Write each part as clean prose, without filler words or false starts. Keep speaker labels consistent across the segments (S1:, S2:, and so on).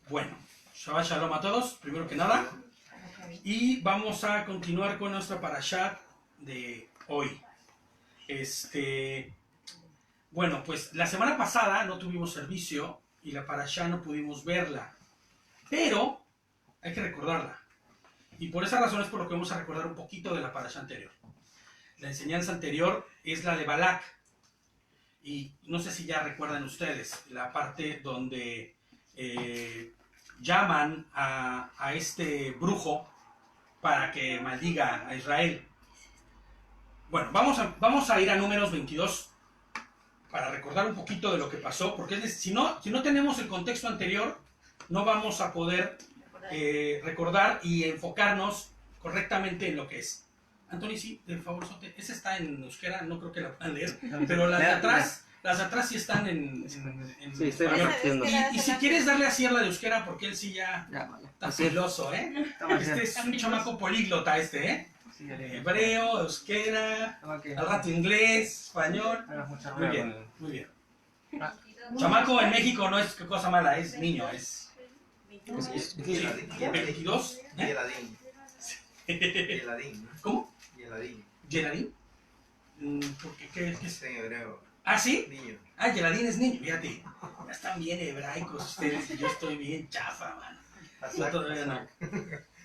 S1: Bueno, Shabbat Shalom a todos, primero que nada. Y vamos a continuar con nuestra parashat de hoy. Bueno, pues la semana pasada no tuvimos servicio y la parashat no pudimos verla. Pero hay que recordarla. Y por esa razón es por lo que vamos a recordar un poquito de la parashat anterior. La enseñanza anterior es la de Balak. Y no sé si ya recuerdan ustedes la parte donde llaman a este brujo para que maldiga a Israel. Bueno, vamos a ir a Números 22 para recordar un poquito de lo que pasó, porque si no tenemos el contexto anterior, no vamos a poder recordar y enfocarnos correctamente en lo que es. Anthony, sí, de favor, ese está en euskera, no creo que la puedan leer, pero las de atrás sí están en
S2: sí, estoy repitiendo.
S1: Y si quieres darle así a la de euskera, porque él sí ya
S2: vale.
S1: está celoso, ¿eh? Es un chamaco políglota ¿eh?
S2: Sí,
S1: Hebreo, euskera, al rato inglés, español. Muy bien, muy bien. Chamaco en México no es cosa mala, es niño, es... 22.
S3: Yeladín. Yeladín.
S1: ¿Cómo?
S3: Yeladín.
S1: ¿Yeladín? Porque ¿qué es?
S3: Es en hebreo.
S1: ¿Ah, sí?
S3: Niño.
S1: Ah, Yeladín es niño, fíjate. Ya están bien hebraicos ustedes y yo estoy bien chafa, mano. Yo todavía no.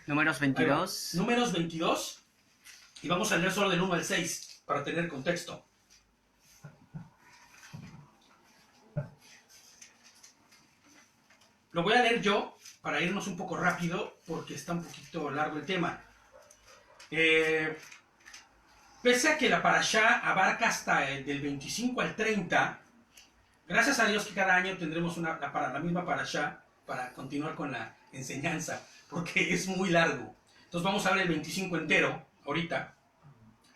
S2: Números 22.
S1: Números 22. Y vamos a leer solo del 1 al 6 para tener contexto. Lo voy a leer yo para irnos un poco rápido porque está un poquito largo el tema. Pese a que la parashá abarca hasta del 25 al 30, gracias a Dios que cada año tendremos la misma parashá para continuar con la enseñanza, porque es muy largo. Entonces vamos a ver el 25 entero, ahorita,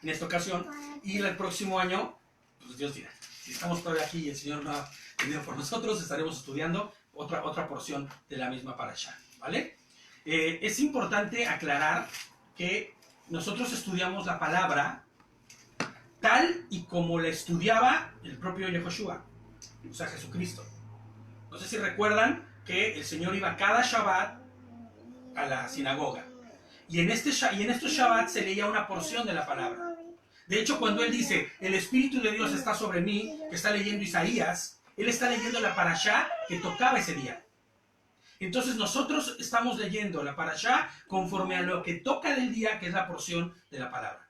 S1: en esta ocasión, y el próximo año, pues Dios dirá, si estamos todavía aquí y el Señor no ha venido por nosotros, estaremos estudiando otra porción de la misma parashá, ¿vale? Es importante aclarar que nosotros estudiamos la palabra tal y como la estudiaba el propio Yehoshua, o sea, Jesucristo. No sé si recuerdan que el Señor iba cada Shabbat a la sinagoga. Y en estos Shabbat se leía una porción de la palabra. De hecho, cuando Él dice, el Espíritu de Dios está sobre mí, que está leyendo Isaías, Él está leyendo la parashá que tocaba ese día. Entonces nosotros estamos leyendo la parashá conforme a lo que toca del día, que es la porción de la palabra,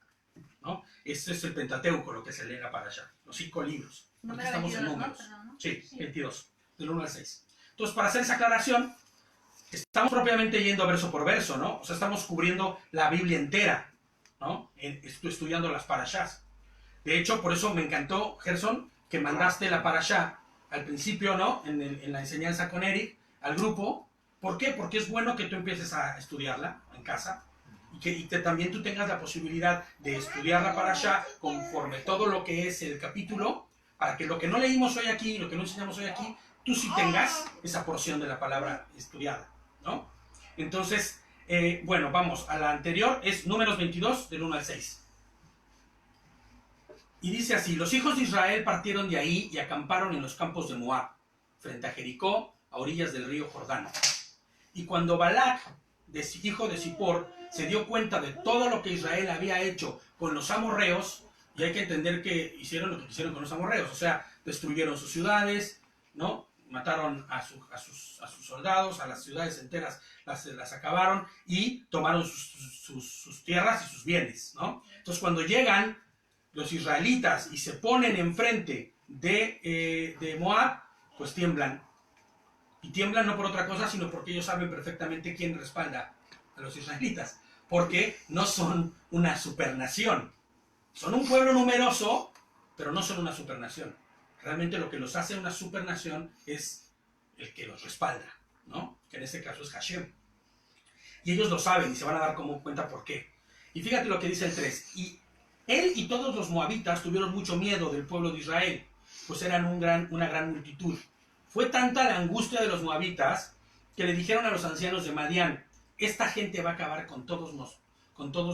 S1: ¿no? Este es el Pentateuco, lo que se lee en la parashá, los 5 libros. Porque estamos 22, en números. ¿No? Sí, 22, del 1 al 6. Entonces, para hacer esa aclaración, estamos propiamente yendo verso por verso, ¿no? O sea, estamos cubriendo la Biblia entera, ¿no? Estudiando las parashás. De hecho, por eso me encantó, Gerson, que mandaste la parashá al principio, ¿no? En la enseñanza con Eric, al grupo. ¿Por qué? Porque es bueno que tú empieces a estudiarla en casa y que también tú tengas la posibilidad de estudiar la parashá conforme todo lo que es el capítulo, para que lo que no leímos hoy aquí, lo que no enseñamos hoy aquí, tú sí tengas esa porción de la palabra estudiada, ¿no? Entonces, bueno, vamos, a la anterior es Números 22, del 1 al 6. Y dice así, los hijos de Israel partieron de ahí y acamparon en los campos de Moab, frente a Jericó, a orillas del río Jordán. Y cuando Balak, hijo de Zippor, se dio cuenta de todo lo que Israel había hecho con los amorreos, y hay que entender que hicieron lo que quisieron con los amorreos, o sea, destruyeron sus ciudades, ¿no? Mataron a sus soldados, a las ciudades enteras las acabaron y tomaron sus tierras y sus bienes, ¿no? Entonces cuando llegan los israelitas y se ponen enfrente de Moab, pues tiemblan. Y tiemblan no por otra cosa, sino porque ellos saben perfectamente quién respalda a los israelitas. Porque no son una supernación. Son un pueblo numeroso, pero no son una supernación. Realmente lo que los hace una supernación es el que los respalda, ¿no? Que en este caso es Hashem. Y ellos lo saben y se van a dar como cuenta por qué. Y fíjate lo que dice el 3. Y él y todos los moabitas tuvieron mucho miedo del pueblo de Israel, pues eran una gran multitud. Fue tanta la angustia de los moabitas que le dijeron a los ancianos de Madián, esta gente va a acabar con todos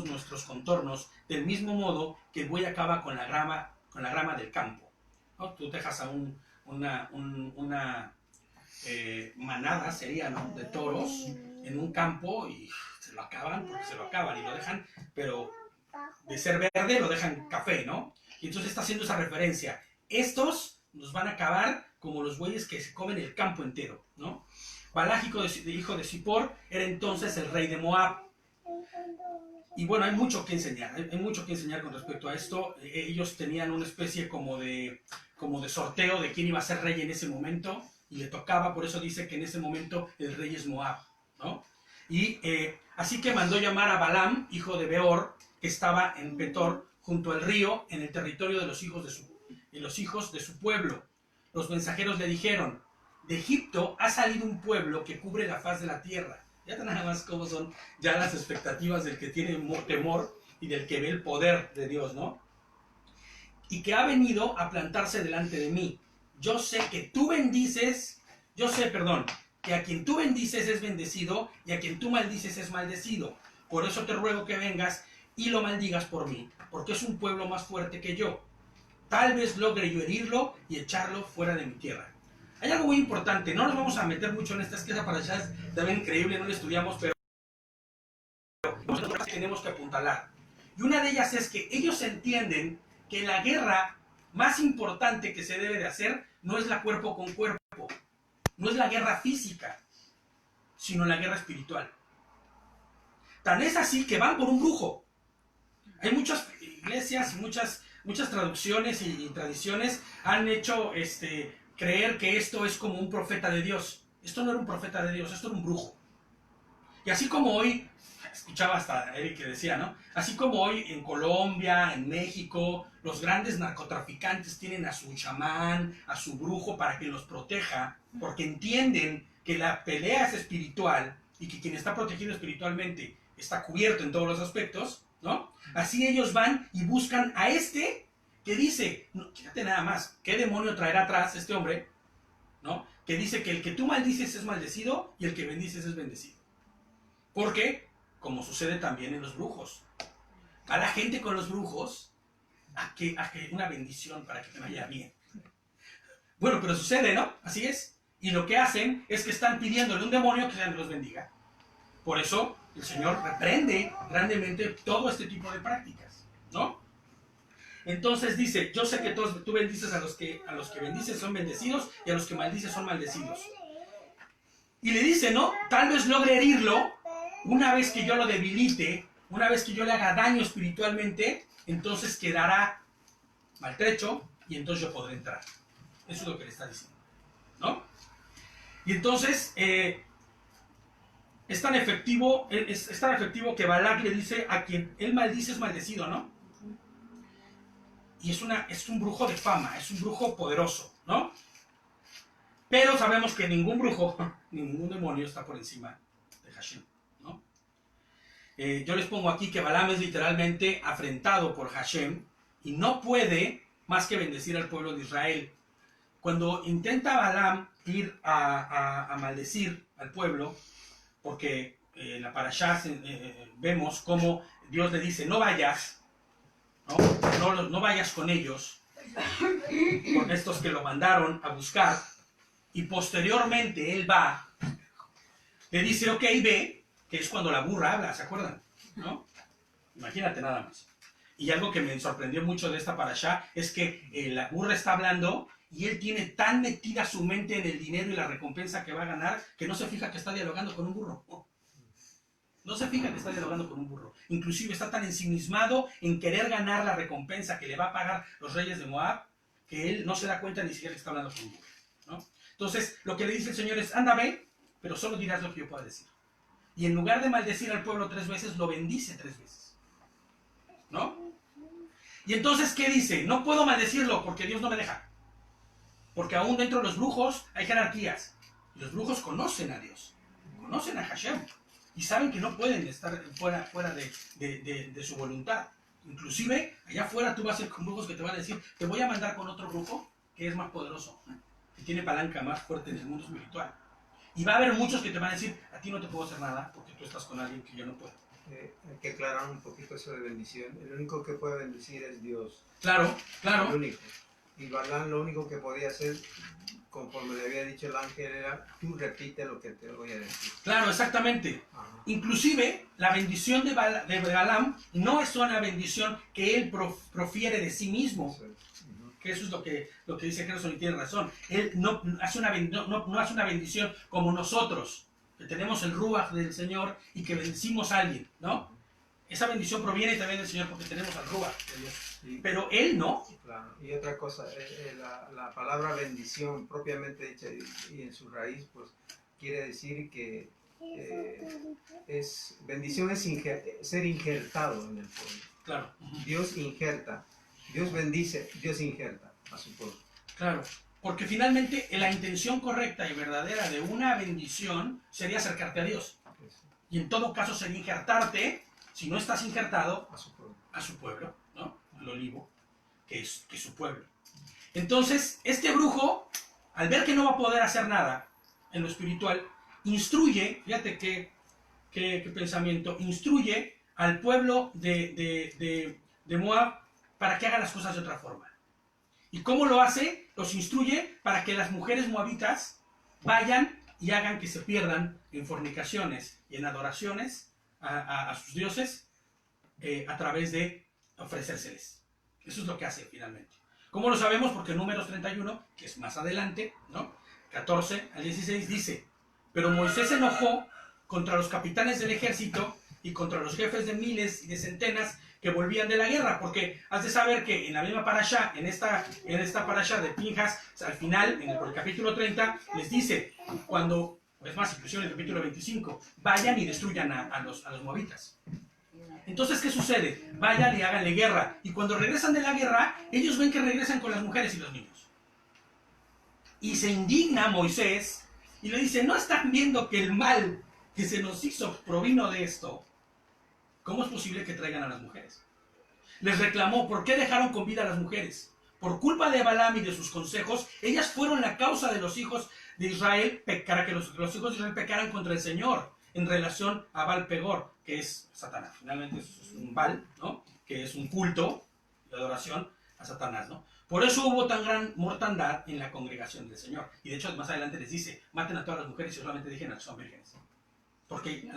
S1: nuestros contornos, del mismo modo que el buey acaba con la grama del campo, ¿no? Tú dejas a manadas, sería, ¿no?, de toros en un campo y se lo acaban, porque se lo acaban y lo dejan, pero de ser verde lo dejan café, ¿no? Y entonces está haciendo esa referencia. Estos nos van a acabar como los bueyes que se comen el campo entero, ¿no? Balaj, hijo de Zippor, era entonces el rey de Moab. Y bueno, hay mucho que enseñar, hay mucho que enseñar con respecto a esto. Ellos tenían una especie como de sorteo de quién iba a ser rey en ese momento, y le tocaba, por eso dice que en ese momento el rey es Moab, ¿no? Y así que mandó llamar a Balaam, hijo de Beor, que estaba en Petor, junto al río, en el territorio de los hijos de su pueblo. Los mensajeros le dijeron: de Egipto ha salido un pueblo que cubre la faz de la tierra. Ya nada más cómo son ya las expectativas del que tiene temor y del que ve el poder de Dios, ¿no? Y que ha venido a plantarse delante de mí. Yo sé que a quien tú bendices es bendecido, y a quien tú maldices es maldecido. Por eso te ruego que vengas y lo maldigas por mí, porque es un pueblo más fuerte que yo. Tal vez logre yo herirlo y echarlo fuera de mi tierra. Hay algo muy importante, no nos vamos a meter mucho en esta, es que esa para allá es también increíble, no la estudiamos, pero nosotros tenemos que apuntalar. Y una de ellas es que ellos entienden que la guerra más importante que se debe de hacer no es la cuerpo con cuerpo, no es la guerra física, sino la guerra espiritual. Tan es así que van por un brujo. Hay muchas iglesias, muchas traducciones y tradiciones han hecho creer que esto es como un profeta de Dios. Esto no era un profeta de Dios, esto era un brujo. Y así como hoy, escuchaba hasta Eric que decía, ¿no? Así como hoy en Colombia, en México, los grandes narcotraficantes tienen a su chamán, a su brujo para que los proteja, porque entienden que la pelea es espiritual y que quien está protegido espiritualmente está cubierto en todos los aspectos, ¿no? Así ellos van y buscan a que dice, no, fíjate nada más, ¿qué demonio traerá atrás este hombre? ¿No? Que dice que el que tú maldices es maldecido y el que bendices es bendecido. Porque, como sucede también en los brujos, a la gente con los brujos, a que una bendición para que te vaya bien. Bueno, pero sucede, ¿no? Así es. Y lo que hacen es que están pidiéndole a un demonio que los bendiga. Por eso el Señor reprende grandemente todo este tipo de prácticas, ¿no? Entonces dice, yo sé que tú bendices a los que bendices son bendecidos, y a los que maldices son maldecidos. Y le dice, ¿no? Tal vez logre herirlo. Una vez que yo lo debilite, una vez que yo le haga daño espiritualmente, entonces quedará maltrecho y entonces yo podré entrar. Eso es lo que le está diciendo, ¿no? Y entonces es tan efectivo que Balak le dice: a quien él maldice es maldecido, ¿no? Y es un brujo de fama, es un brujo poderoso, ¿no? Pero sabemos que ningún brujo, ningún demonio está por encima de Hashem, ¿no? Yo les pongo aquí que Balaam es literalmente afrentado por Hashem y no puede más que bendecir al pueblo de Israel. Cuando intenta Balaam ir a maldecir al pueblo, porque en la parashá vemos cómo Dios le dice: no vayas, no vayas con ellos, con estos que lo mandaron a buscar, y posteriormente él va, le dice: ok, ve, que es cuando la burra habla, ¿se acuerdan? ¿No? Imagínate nada más. Y algo que me sorprendió mucho de esta parashá es que la burra está hablando y él tiene tan metida su mente en el dinero y la recompensa que va a ganar que no se fija que está dialogando con un burro. No se fija que está dialogando con un burro. Inclusive está tan ensimismado en querer ganar la recompensa que le va a pagar los reyes de Moab que él no se da cuenta ni siquiera que está hablando con un burro, ¿no? Entonces lo que le dice el Señor es: anda, ve, pero solo dirás lo que yo pueda decir. Y en lugar de maldecir al pueblo 3 veces, lo bendice 3 veces, ¿no? Y entonces, ¿qué dice? No puedo maldecirlo porque Dios no me deja. Porque aún dentro de los brujos hay jerarquías. Y los brujos conocen a Dios, conocen a Hashem, y saben que no pueden estar fuera de su voluntad. Inclusive, allá afuera tú vas a ir con brujos que te van a decir: te voy a mandar con otro brujo que es más poderoso, que tiene palanca más fuerte en el mundo espiritual. Y va a haber muchos que te van a decir: a ti no te puedo hacer nada porque tú estás con alguien que yo no puedo.
S3: Hay que aclarar un poquito eso de bendición. El único que puede bendecir es Dios.
S1: Claro.
S3: El único. Y Balaam lo único que podía hacer, conforme le había dicho el ángel, era: tú repite lo que te voy a decir.
S1: Claro, exactamente.
S3: Ajá.
S1: Inclusive, la bendición de Balaam no es una bendición que él profiere de sí mismo.
S3: Eso es. Ujú.
S1: Que eso es lo que dice Gerson y tiene razón. Él no hace una bendición como nosotros, que tenemos el Ruach del Señor y que bendecimos a alguien, ¿no? Esa bendición proviene también del Señor porque tenemos al Ruach de Dios.
S3: Y-
S1: Pero él no.
S3: Claro. Y otra cosa, la palabra bendición propiamente dicha y en su raíz, pues quiere decir que bendición es ser injertado en el pueblo.
S1: Claro,
S3: Dios injerta, Dios bendice, Dios injerta a su pueblo.
S1: claro. Porque finalmente la intención correcta y verdadera de una bendición sería acercarte a Dios.
S3: Eso,
S1: Y en todo caso sería injertarte, si no estás injertado,
S3: a su pueblo.
S1: a su pueblo, ¿no? Al olivo, que es su pueblo. Entonces, este brujo, al ver que no va a poder hacer nada en lo espiritual, instruye, fíjate qué pensamiento, instruye al pueblo de Moab para que haga las cosas de otra forma. ¿Y cómo lo hace? Los instruye para que las mujeres moabitas vayan y hagan que se pierdan en fornicaciones y en adoraciones a sus dioses a través de ofrecérseles. Eso es lo que hace finalmente. ¿Cómo lo sabemos? Porque Números 31, que es más adelante, ¿no? 14 al 16 dice: pero Moisés se enojó contra los capitanes del ejército y contra los jefes de miles y de centenas que volvían de la guerra, porque has de saber que en la misma parashá, en esta parashá de Pinjas, al final, en el capítulo 30, les dice, cuando, es más, inclusive en el capítulo 25, vayan y destruyan a los moabitas. Entonces, ¿qué sucede? Vayan y háganle guerra. Y cuando regresan de la guerra, ellos ven que regresan con las mujeres y los niños. Y se indigna Moisés y le dice: ¿no están viendo que el mal que se nos hizo provino de esto? ¿Cómo es posible que traigan a las mujeres? Les reclamó: ¿por qué dejaron con vida a las mujeres? Por culpa de Balaam y de sus consejos, ellas fueron la causa de los hijos de Israel, para que los hijos de Israel pecaran contra el Señor en relación a Baal Pegor, que es Satanás. Finalmente es un Baal, ¿no? Que es un culto de adoración a Satanás, ¿no? Por eso hubo tan gran mortandad en la congregación del Señor. Y de hecho, más adelante les dice: maten a todas las mujeres y solamente dejen a las que son vírgenes. Porque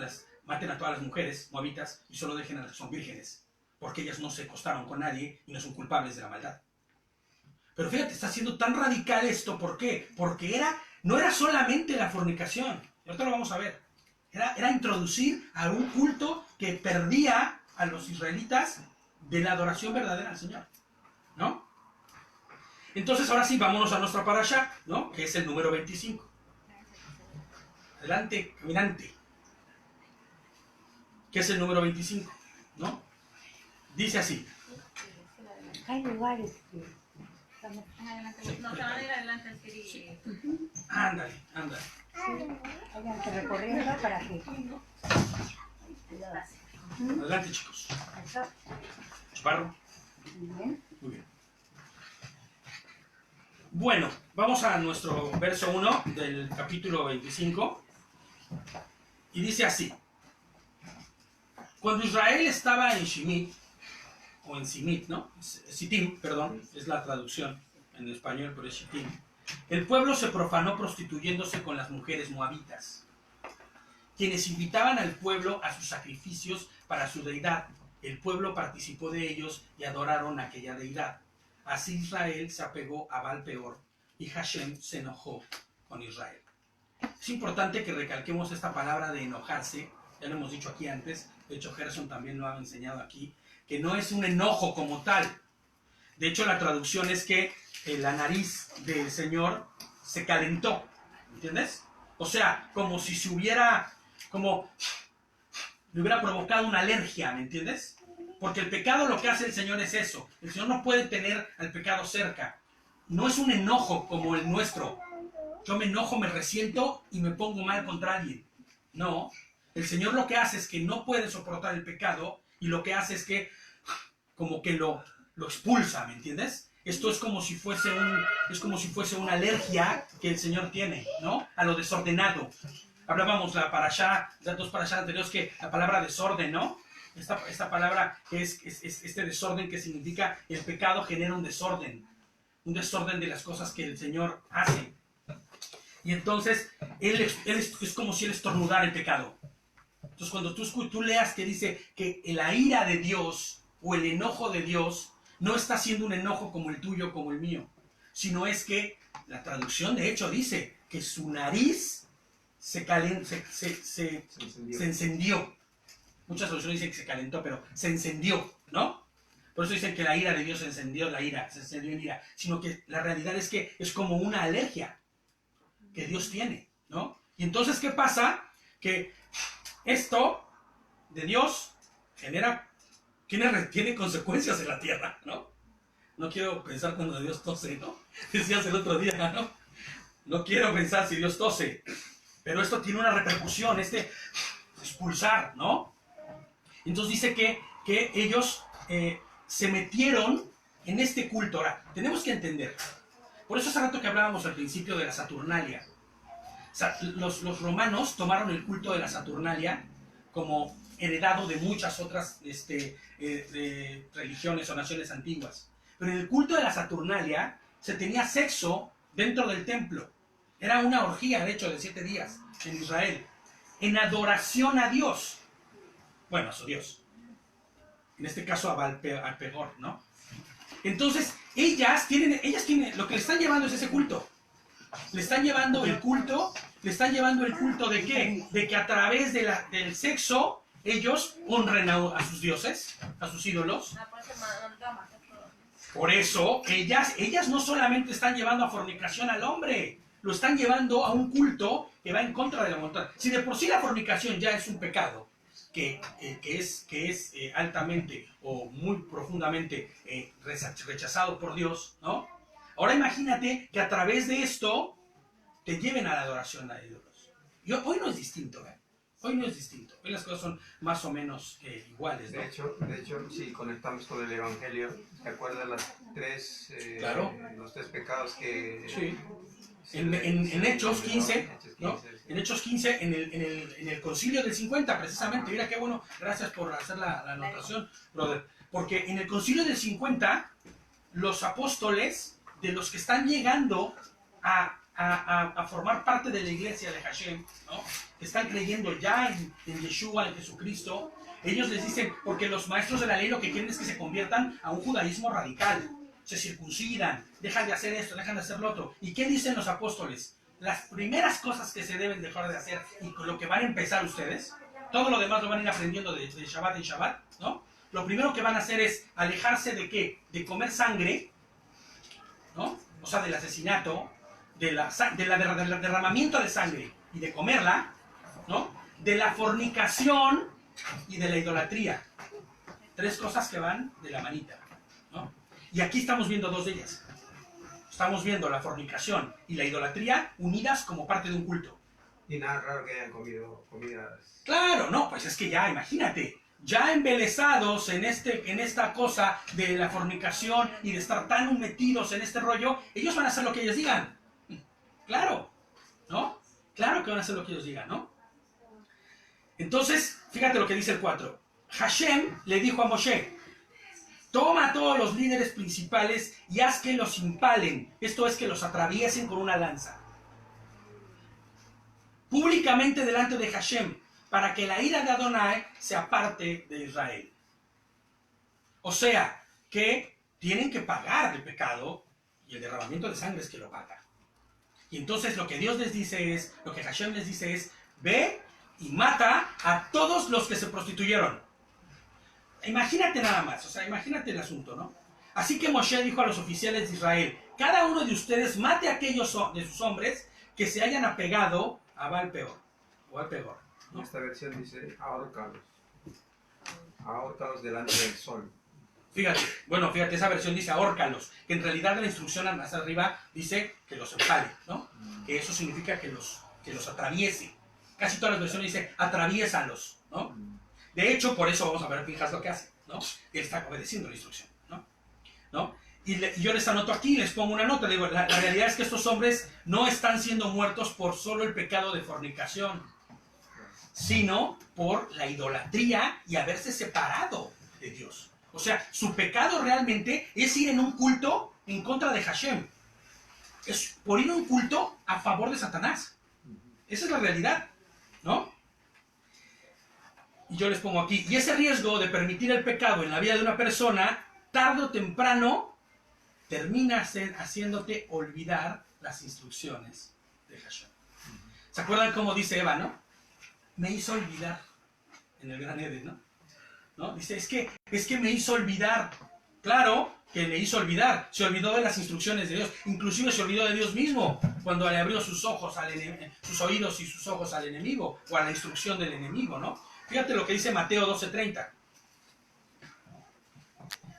S1: maten a todas las mujeres moabitas y solo dejen a las que son vírgenes. Porque ellas no se acostaron con nadie y no son culpables de la maldad. Pero fíjate, está siendo tan radical esto. ¿Por qué? Porque no era solamente la fornicación. Y ahorita lo vamos a ver. Era introducir a un culto que perdía a los israelitas de la adoración verdadera al Señor, ¿no? Entonces, ahora sí, vámonos a nuestra parashá, ¿no? Que es el número 25. Adelante, caminante. Que es el número 25, ¿no? Dice así.
S4: Hay lugares que estamos...
S5: No, se van a ir adelante al Siri.
S1: Ándale.
S4: Vayan recorriendo para que...
S1: Adelante, chicos.
S4: Eso,
S1: Chaparro.
S4: muy bien.
S1: Muy bien. Bueno, vamos a nuestro verso 1 del capítulo 25. Y dice así. Cuando Israel estaba en Shimit, o en Simit, ¿no? Sittim, perdón, es la traducción en español, pero es Shittim. El pueblo se profanó prostituyéndose con las mujeres moabitas, quienes invitaban al pueblo a sus sacrificios para su deidad. El pueblo participó de ellos y adoraron a aquella deidad. Así Israel se apegó a Baal Peor y Hashem se enojó con Israel. Es importante que recalquemos esta palabra de enojarse. Ya lo hemos dicho aquí antes, de hecho Gerson también lo ha enseñado aquí, que no es un enojo como tal. De hecho, la traducción es que la nariz del Señor se calentó, ¿entiendes? O sea, como si se hubiera, como le hubiera provocado una alergia, ¿me entiendes? Porque el pecado, lo que hace el Señor es eso. El Señor no puede tener al pecado cerca. No es un enojo como el nuestro. Yo me enojo, me resiento y me pongo mal contra alguien. No. El Señor lo que hace es que no puede soportar el pecado y lo que hace es que como que lo expulsa, ¿me entiendes? Esto es como si fuese una alergia que el Señor tiene, ¿no? A lo desordenado. Hablábamos las dos parashá anteriores, que la palabra desorden, ¿no? Esta palabra que es este desorden que significa el pecado genera un desorden. un desorden de las cosas que el Señor hace. Y entonces, él es como si él estornudara el pecado. Entonces, cuando tú leas que dice que la ira de Dios o el enojo de Dios no está siendo un enojo como el tuyo, como el mío, sino es que la traducción de hecho dice que su nariz se encendió. Muchas traducciones dicen que se calentó, pero se encendió, ¿no? Por eso dicen que la ira de Dios se encendió en ira, sino que la realidad es que es como una alergia que Dios tiene, ¿no? Y entonces, ¿qué pasa? Que esto de Dios tiene consecuencias en la tierra, ¿no? No quiero pensar cuando Dios tose, ¿no? Decías el otro día, ¿no? No quiero pensar si Dios tose, pero esto tiene una repercusión, expulsar, ¿no? Entonces dice que ellos se metieron en este culto. Ahora, tenemos que entender, por eso hace rato que hablábamos al principio de la Saturnalia. O sea, los romanos tomaron el culto de la Saturnalia como heredado de muchas otras religiones o naciones antiguas. Pero en el culto de la Saturnalia se tenía sexo dentro del templo. Era una orgía, de hecho, de 7 días en Israel, en adoración a Dios. Bueno, a su Dios. En este caso a Baal-peor, ¿no? Entonces, ellas tienen, lo que le están llevando es ese culto. Le están llevando el culto ¿de qué? De que a través del sexo ellos honren a sus dioses, a sus ídolos. Por eso, ellas no solamente están llevando a fornicación al hombre, lo están llevando a un culto que va en contra de la voluntad. Si de por sí la fornicación ya es un pecado, que es altamente o muy profundamente rechazado por Dios, ¿no? Ahora imagínate que a través de esto te lleven a la adoración a ídolos. Y hoy no es distinto, ¿eh? Hoy no es distinto. Hoy las cosas son más o menos iguales, ¿no?
S3: De hecho, si conectamos con el Evangelio, ¿te acuerdas
S1: Claro.
S3: los 3 pecados que...
S1: Sí. En Hechos 15, ¿no? En Hechos 15, en el concilio del 50, precisamente. Mira qué bueno, gracias por hacer la anotación, brother. Porque en el concilio del 50, los apóstoles, de los que están llegando a formar parte de la iglesia de Hashem, ¿no? Que están creyendo ya en Yeshua, en Jesucristo, ellos les dicen, porque los maestros de la ley lo que quieren es que se conviertan a un judaísmo radical. Se circuncidan, dejan de hacer esto, dejan de hacer lo otro. ¿Y qué dicen los apóstoles? Las primeras cosas que se deben dejar de hacer y con lo que van a empezar ustedes, todo lo demás lo van a ir aprendiendo de Shabbat en Shabbat, ¿no? Lo primero que van a hacer es alejarse de ¿qué? De comer sangre, ¿no? O sea, del asesinato, del derramamiento de sangre y de comerla, ¿no? De la fornicación y de la idolatría. 3 cosas que van de la manita, ¿no? Y aquí estamos viendo 2 de ellas. Estamos viendo la fornicación y la idolatría unidas como parte de un culto.
S3: Y nada raro que hayan comido comidas...
S1: Claro, no, pues es que ya, imagínate, ya embelesados en esta cosa de la fornicación y de estar tan metidos en este rollo, ellos van a hacer lo que ellos digan. Claro, ¿no? Claro que van a hacer lo que ellos digan, ¿no? Entonces, fíjate lo que dice el 4. Hashem le dijo a Moshe, toma a todos los líderes principales y haz que los impalen, esto es que los atraviesen con una lanza, públicamente delante de Hashem, para que la ira de Adonai se aparte de Israel. O sea, que tienen que pagar el pecado y el derramamiento de sangre es que lo paga. Y entonces lo que Dios les dice es, lo que Hashem les dice es, ve y mata a todos los que se prostituyeron. Imagínate nada más, o sea, imagínate el asunto, ¿no? Así que Moshe dijo a los oficiales de Israel, cada uno de ustedes mate a aquellos de sus hombres que se hayan apegado a Baal-peor, o al peor, ¿no?
S3: Esta versión dice, ahórcalos delante del sol.
S1: Fíjate, esa versión dice ahórcalos, que en realidad la instrucción más arriba dice que los empale, ¿no? Que eso significa que los atraviese. Casi todas las versiones dicen atraviésalos, ¿no? De hecho, por eso vamos a ver Pinjas lo que hace, ¿no? Él está obedeciendo la instrucción, ¿no? Y yo les anoto aquí, les pongo una nota, digo, la realidad es que estos hombres no están siendo muertos por solo el pecado de fornicación, sino por la idolatría y haberse separado de Dios. O sea, su pecado realmente es ir en un culto en contra de Hashem. Es por ir a un culto a favor de Satanás. Esa es la realidad, ¿no? Y yo les pongo aquí, y ese riesgo de permitir el pecado en la vida de una persona, tarde o temprano, termina haciéndote olvidar las instrucciones de Hashem. ¿Se acuerdan cómo dice Eva, no? Me hizo olvidar en el Gran Eden, ¿no? Dice, es que me hizo olvidar. Claro que le hizo olvidar. Se olvidó de las instrucciones de Dios. Inclusive se olvidó de Dios mismo cuando le abrió sus ojos sus oídos y sus ojos al enemigo o a la instrucción del enemigo, ¿no? Fíjate lo que dice Mateo 12:30.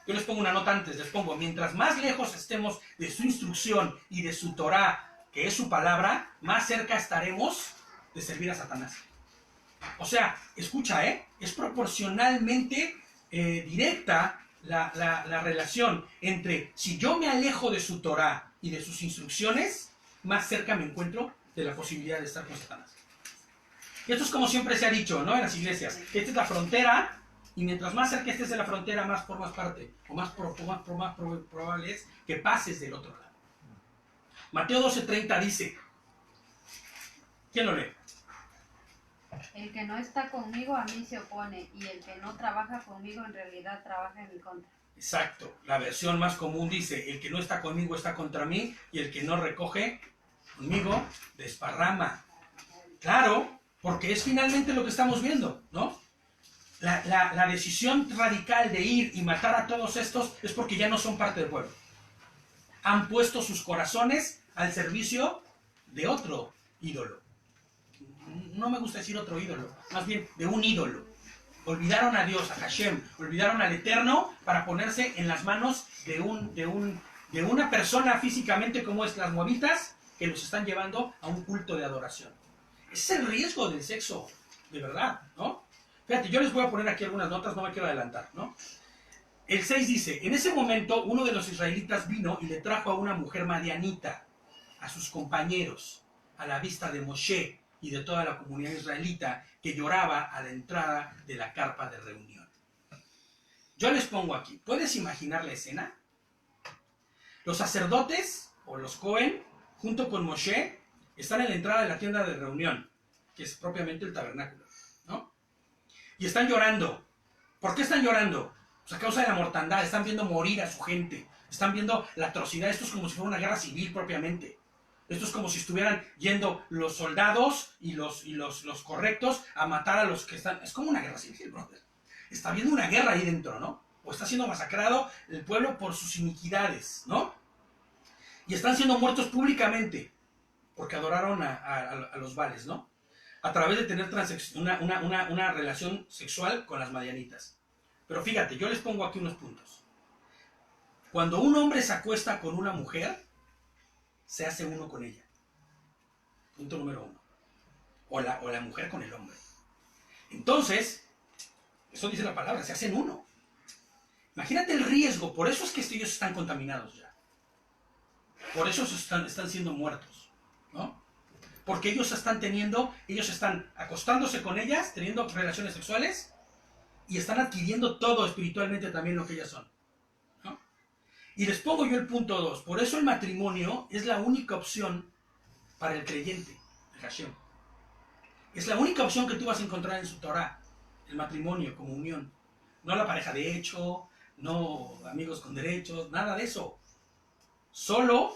S1: Yo les pongo una nota antes, les pongo, mientras más lejos estemos de su instrucción y de su Torah, que es su palabra, más cerca estaremos de servir a Satanás. O sea, escucha, es proporcionalmente directa la relación entre si yo me alejo de su Torah y de sus instrucciones, más cerca me encuentro de la posibilidad de estar con Satanás. Y esto es como siempre se ha dicho, ¿no? En las iglesias, que esta es la frontera, y mientras más cerca estés de la frontera, más formas parte, o más probable es que pases del otro lado. Mateo 12:30 dice, ¿quién lo lee?
S6: El que no está conmigo a mí se opone, y el que no trabaja conmigo en realidad trabaja en mi contra.
S1: Exacto, la versión más común dice, el que no está conmigo está contra mí, y el que no recoge conmigo desparrama. Claro, porque es finalmente lo que estamos viendo, ¿no? La decisión radical de ir y matar a todos estos es porque ya no son parte del pueblo. Han puesto sus corazones al servicio de otro ídolo. No me gusta decir otro ídolo, más bien de un ídolo. Olvidaron a Dios, a Hashem, olvidaron al Eterno para ponerse en las manos de una persona físicamente como es las moabitas, que los están llevando a un culto de adoración. Ese es el riesgo del sexo, de verdad, ¿no? Fíjate, yo les voy a poner aquí algunas notas, no me quiero adelantar, ¿no? El 6 dice, en ese momento uno de los israelitas vino y le trajo a una mujer madianita, a sus compañeros, a la vista de Moshe y de toda la comunidad israelita que lloraba a la entrada de la carpa de reunión. Yo les pongo aquí, ¿puedes imaginar la escena? Los sacerdotes, o los Cohen, junto con Moshe, están en la entrada de la tienda de reunión, que es propiamente el tabernáculo, ¿no? Y están llorando. ¿Por qué están llorando? Pues a causa de la mortandad, están viendo morir a su gente, están viendo la atrocidad. Esto es como si fuera una guerra civil propiamente. Esto es como si estuvieran yendo los soldados y los correctos a matar a los que están... Es como una guerra civil, brother. Está habiendo una guerra ahí dentro, ¿no? O está siendo masacrado el pueblo por sus iniquidades, ¿no? Y están siendo muertos públicamente porque adoraron a los Baales, ¿no? A través de tener una relación sexual con las madianitas. Pero fíjate, yo les pongo aquí unos puntos. Cuando un hombre se acuesta con una mujer, se hace uno con ella. Punto número 1. O la mujer con el hombre. Entonces, eso dice la palabra, se hacen uno. Imagínate el riesgo, por eso es que ellos están contaminados ya. Por eso están siendo muertos, ¿no? Porque ellos están acostándose con ellas, teniendo relaciones sexuales, y están adquiriendo todo espiritualmente también lo que ellas son, ¿no? Y les pongo yo el punto 2. Por eso el matrimonio es la única opción para el creyente de Hashem. Es la única opción que tú vas a encontrar en su Torah, el matrimonio como unión. No la pareja de hecho, no amigos con derechos, nada de eso. Solo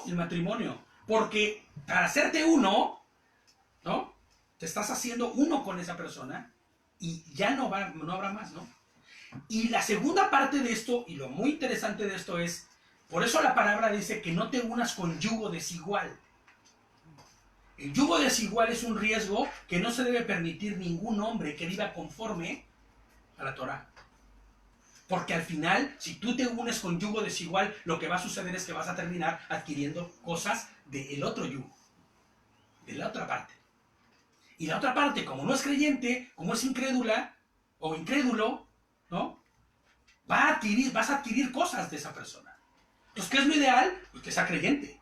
S1: el matrimonio. Porque para hacerte uno, ¿no? Te estás haciendo uno con esa persona y ya no habrá más, ¿no? Y la segunda parte de esto, y lo muy interesante de esto es, por eso la palabra dice que no te unas con yugo desigual. El yugo desigual es un riesgo que no se debe permitir ningún hombre que viva conforme a la Torah. Porque al final, si tú te unes con yugo desigual, lo que va a suceder es que vas a terminar adquiriendo cosas del otro yugo, de la otra parte. Y la otra parte, como no es creyente, como es incrédula o incrédulo, ¿no? Vas a adquirir cosas de esa persona. Entonces, ¿qué es lo ideal? Pues que sea creyente.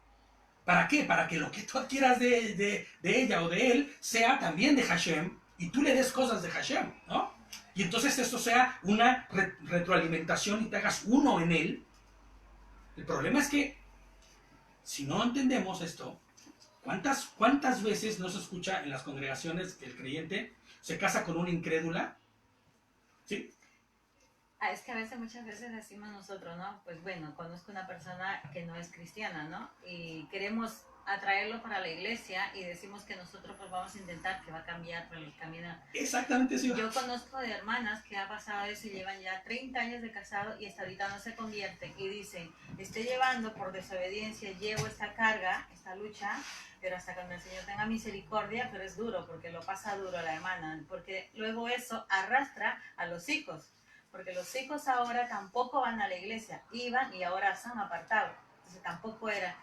S1: ¿Para qué? Para que lo que tú adquieras de ella o de él sea también de Hashem y tú le des cosas de Hashem, ¿no? Y entonces esto sea una retroalimentación y te hagas uno en él El problema es que si no entendemos esto, ¿cuántas veces no se escucha en las congregaciones que el creyente se casa con una incrédula? ¿Sí?
S5: Es que muchas veces decimos nosotros, ¿no? Pues bueno, conozco una persona que no es cristiana, ¿no? Y queremos atraerlo para la iglesia y decimos que nosotros pues vamos a intentar que va a cambiar por el camino.
S1: Exactamente eso.
S5: Yo conozco de hermanas que ha pasado eso y llevan ya 30 años de casado y hasta ahorita no se convierten y dicen, estoy llevando por desobediencia, llevo esta carga, esta lucha, pero hasta cuando el Señor tenga misericordia, pero es duro porque lo pasa duro la hermana, porque luego eso arrastra a los hijos, porque los hijos ahora tampoco van a la iglesia, iban y ahora se han apartado, entonces tampoco era.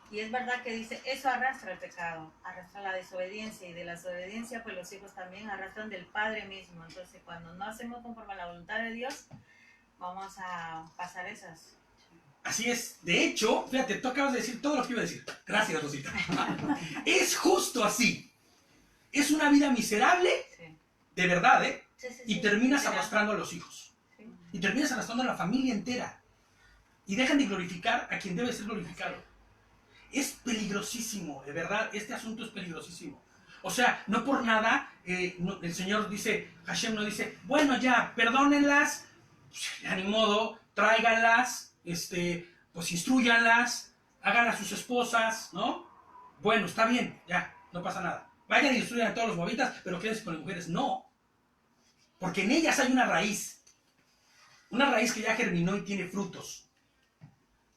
S5: Y es verdad que dice, eso arrastra el pecado, arrastra la desobediencia, y de la desobediencia pues los hijos también arrastran del Padre mismo. Entonces cuando no hacemos conforme a la voluntad de Dios, vamos a pasar esas.
S1: Así es. De hecho, fíjate, tú acabas de decir todo lo que iba a decir. Gracias, Rosita. Es justo así. Es una vida miserable,
S5: Sí.
S1: de verdad, ¿eh?
S5: Sí, sí,
S1: Y
S5: sí.
S1: terminas
S5: Mira.
S1: arrastrando a los hijos.
S5: Sí.
S1: Y terminas arrastrando a la familia entera. Y dejan de glorificar a quien debe ser glorificado. Es peligrosísimo, de verdad, este asunto es peligrosísimo. O sea, no por nada, el Señor dice, Hashem no dice, bueno ya, perdónenlas, ya ni modo, tráiganlas, pues instruyanlas, hagan a sus esposas, ¿no? Bueno, está bien, ya, no pasa nada. Vayan y instruyan a todos los moabitas, pero quédense con las mujeres. No, porque en ellas hay una raíz que ya germinó y tiene frutos,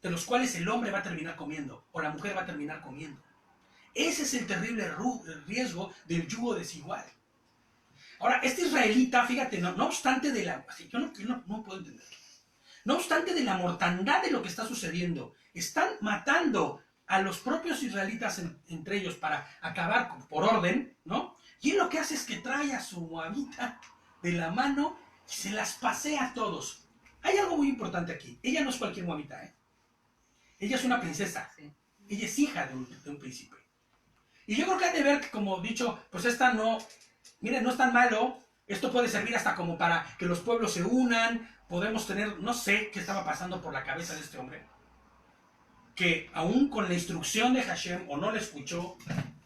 S1: de los cuales el hombre va a terminar comiendo, o la mujer va a terminar comiendo. Ese es el terrible riesgo del yugo desigual. Ahora, este israelita, fíjate, no obstante de la... Yo no puedo entenderlo. No obstante de la mortandad de lo que está sucediendo, están matando a los propios israelitas entre ellos para acabar por orden, ¿no? Y él lo que hace es que trae a su moabita de la mano y se las pasea a todos. Hay algo muy importante aquí. Ella no es cualquier moabita, ¿eh? Ella es una princesa.
S5: Sí.
S1: Ella es hija de un príncipe. Y yo creo que hay de ver que, como dicho, pues esta no... Miren, no es tan malo. Esto puede servir hasta como para que los pueblos se unan. Podemos tener... No sé qué estaba pasando por la cabeza de este hombre. Que aún con la instrucción de Hashem, o no le escuchó,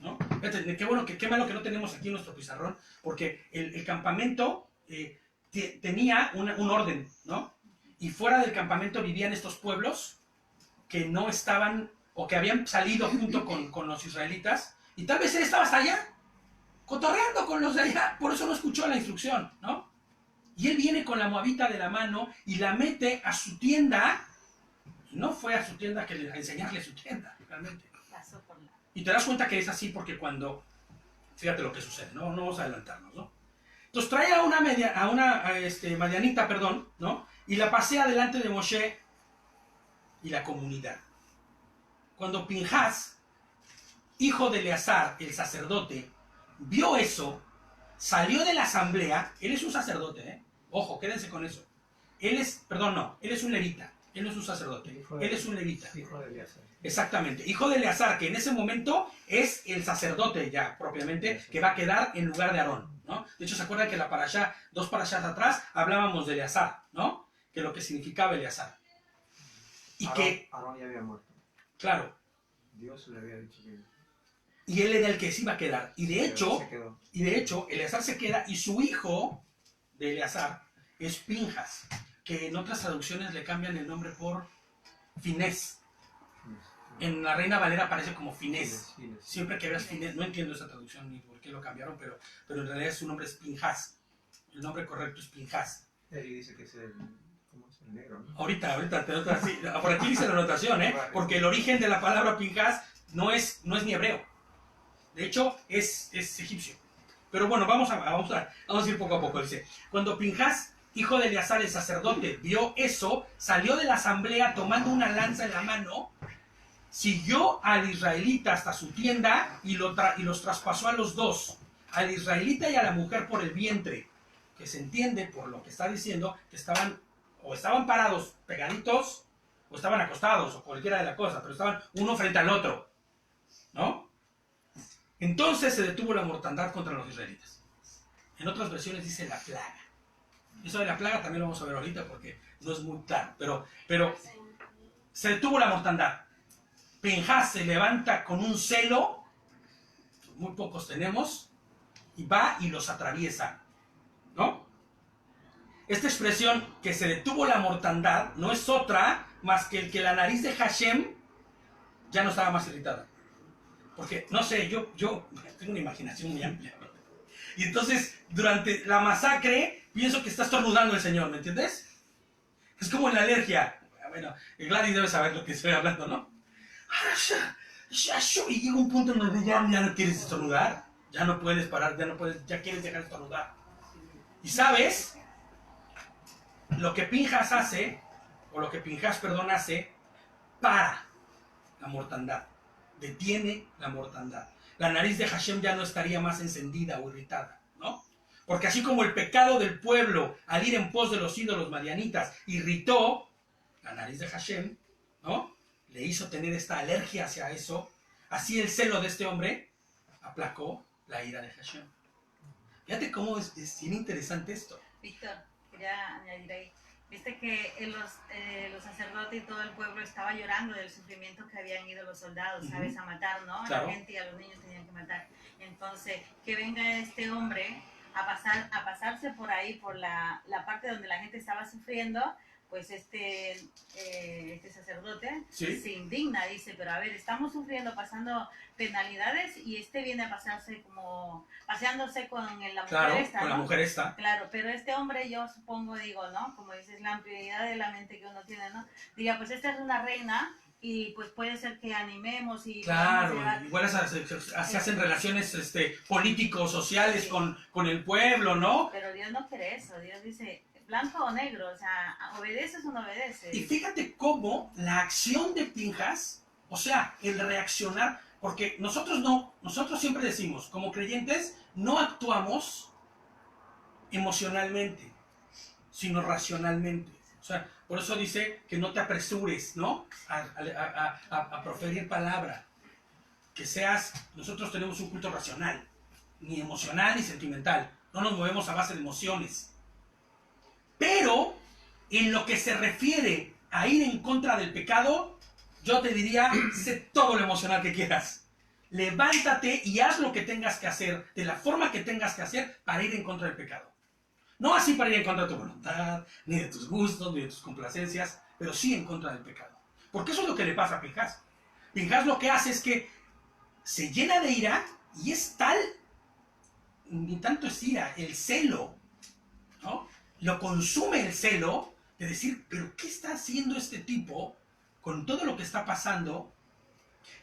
S1: ¿no? Fíjate, qué bueno, qué malo que no tenemos aquí nuestro pizarrón. Porque el campamento tenía un orden, ¿no? Y fuera del campamento vivían estos pueblos que no estaban, o que habían salido junto con los israelitas, y tal vez él estaba hasta allá, cotorreando con los de allá, por eso no escuchó la instrucción, ¿no? Y él viene con la moabita de la mano y la mete a su tienda, y no fue a su tienda a enseñarle su tienda, realmente.
S5: Pasó por la...
S1: Y te das cuenta que es así porque cuando, fíjate lo que sucede, no vamos a adelantarnos, ¿no? Entonces trae a una madianita, ¿no? Y la pasea delante de Moshe y la comunidad. Cuando Pinhas, hijo de Eleazar, el sacerdote, vio eso, salió de la asamblea. Él es un sacerdote, ¿eh? Ojo, quédense con eso. Él es un levita. Él no es un sacerdote, él es un levita.
S3: Hijo de Eleazar.
S1: Exactamente, hijo de Eleazar, que en ese momento es el sacerdote ya propiamente, que va a quedar en lugar de Aarón, ¿no? De hecho, ¿se acuerdan que la parashá, 2 parashás atrás, hablábamos de Eleazar, ¿no? Que lo que significaba Eleazar. Y
S3: Aarón ya había muerto.
S1: Claro,
S3: Dios le había dicho que...
S1: y él era el que se iba a quedar. Y de hecho,
S3: se quedó.
S1: Eleazar se queda, y su hijo de Eleazar es Pinhas, que en otras traducciones le cambian el nombre por Finés. En la Reina Valera aparece como Finés. Siempre que veas Finés, no entiendo esa traducción ni por qué lo cambiaron, pero en realidad su nombre es Pinhas. El nombre correcto es Pinhas.
S3: Él dice que es el... ¿Cómo es? El negro, ¿no?
S1: Ahorita, sí, por aquí dice la anotación, ¿eh? Porque el origen de la palabra Pinhas no es ni hebreo. De hecho, es egipcio. Pero bueno, vamos a ir poco a poco. Dice, cuando Pinhas, hijo de Eleazar, el sacerdote, vio eso, salió de la asamblea tomando una lanza en la mano, siguió al israelita hasta su tienda y los traspasó a los dos, al israelita y a la mujer por el vientre, que se entiende por lo que está diciendo que estaban parados pegaditos, o estaban acostados, o cualquiera de las cosas, pero estaban uno frente al otro, ¿no? Entonces se detuvo la mortandad contra los israelitas. En otras versiones dice la plaga. Eso de la plaga también lo vamos a ver ahorita porque no es muy claro, pero se detuvo la mortandad. Pinhas se levanta con un celo, muy pocos tenemos, y va y los atraviesa, ¿no? Esta expresión, que se detuvo la mortandad, no es otra más que el que la nariz de Hashem ya no estaba más irritada. Porque, no sé, yo tengo una imaginación muy amplia. Y entonces, durante la masacre, pienso que está estornudando el Señor, ¿me entiendes? Es como en la alergia. Bueno, Gladys debe saber lo que estoy hablando, ¿no? Y llega un punto en donde ya no quieres estornudar, ya no puedes parar, ya quieres dejar de estornudar. Y sabes, lo que Pinhas hace, o lo que Pinhas, perdón, hace, para la mortandad, detiene la mortandad. La nariz de Hashem ya no estaría más encendida o irritada, ¿no? Porque así como el pecado del pueblo al ir en pos de los ídolos madianitas irritó la nariz de Hashem, ¿no? Le hizo tener esta alergia hacia eso, así el celo de este hombre aplacó la ira de Hashem. Fíjate cómo es bien interesante esto.
S5: Víctor, quería añadir ahí. Viste que los sacerdotes y todo el pueblo estaba llorando del sufrimiento que habían ido los soldados, ¿sabes? A matar, ¿no?
S1: Claro.
S5: A la gente y a los niños tenían que matar. Entonces, que venga este hombre a pasarse por ahí, por la parte donde la gente estaba sufriendo, pues este sacerdote
S1: ¿Sí?
S5: se indigna, dice, pero a ver, estamos sufriendo, pasando penalidades, y este viene a pasarse como, paseándose con la mujer
S1: Claro,
S5: esta,
S1: con la
S5: ¿no?
S1: mujer esta.
S5: Claro, pero este hombre, yo supongo, digo, ¿no? Como dices, la ampliedad de la mente que uno tiene, ¿no? Diga, pues esta es una reina y pues puede ser que animemos y...
S1: Claro,
S5: podemos llevar-
S1: igual se hacen relaciones políticos, sociales con el pueblo, ¿no?
S5: Pero Dios no quiere eso, Dios dice, blanco o negro, o sea, obedeces o no obedeces.
S1: Y fíjate cómo la acción de Pinhas, o sea, el reaccionar, porque nosotros siempre decimos, como creyentes, no actuamos emocionalmente, sino racionalmente. O sea, por eso dice que no te apresures, ¿no? A proferir palabra. Que nosotros tenemos un culto racional, ni emocional ni sentimental. No nos movemos a base de emociones. Pero, en lo que se refiere a ir en contra del pecado, yo te diría, sé todo lo emocional que quieras. Levántate y haz lo que tengas que hacer, de la forma que tengas que hacer para ir en contra del pecado. No así para ir en contra de tu voluntad, ni de tus gustos, ni de tus complacencias, pero sí en contra del pecado. Porque eso es lo que le pasa a Pinhas. Pinhas lo que hace es que se llena de ira y es tal, ni tanto es ira, el celo, ¿no? Lo consume el celo de decir, pero ¿qué está haciendo este tipo con todo lo que está pasando?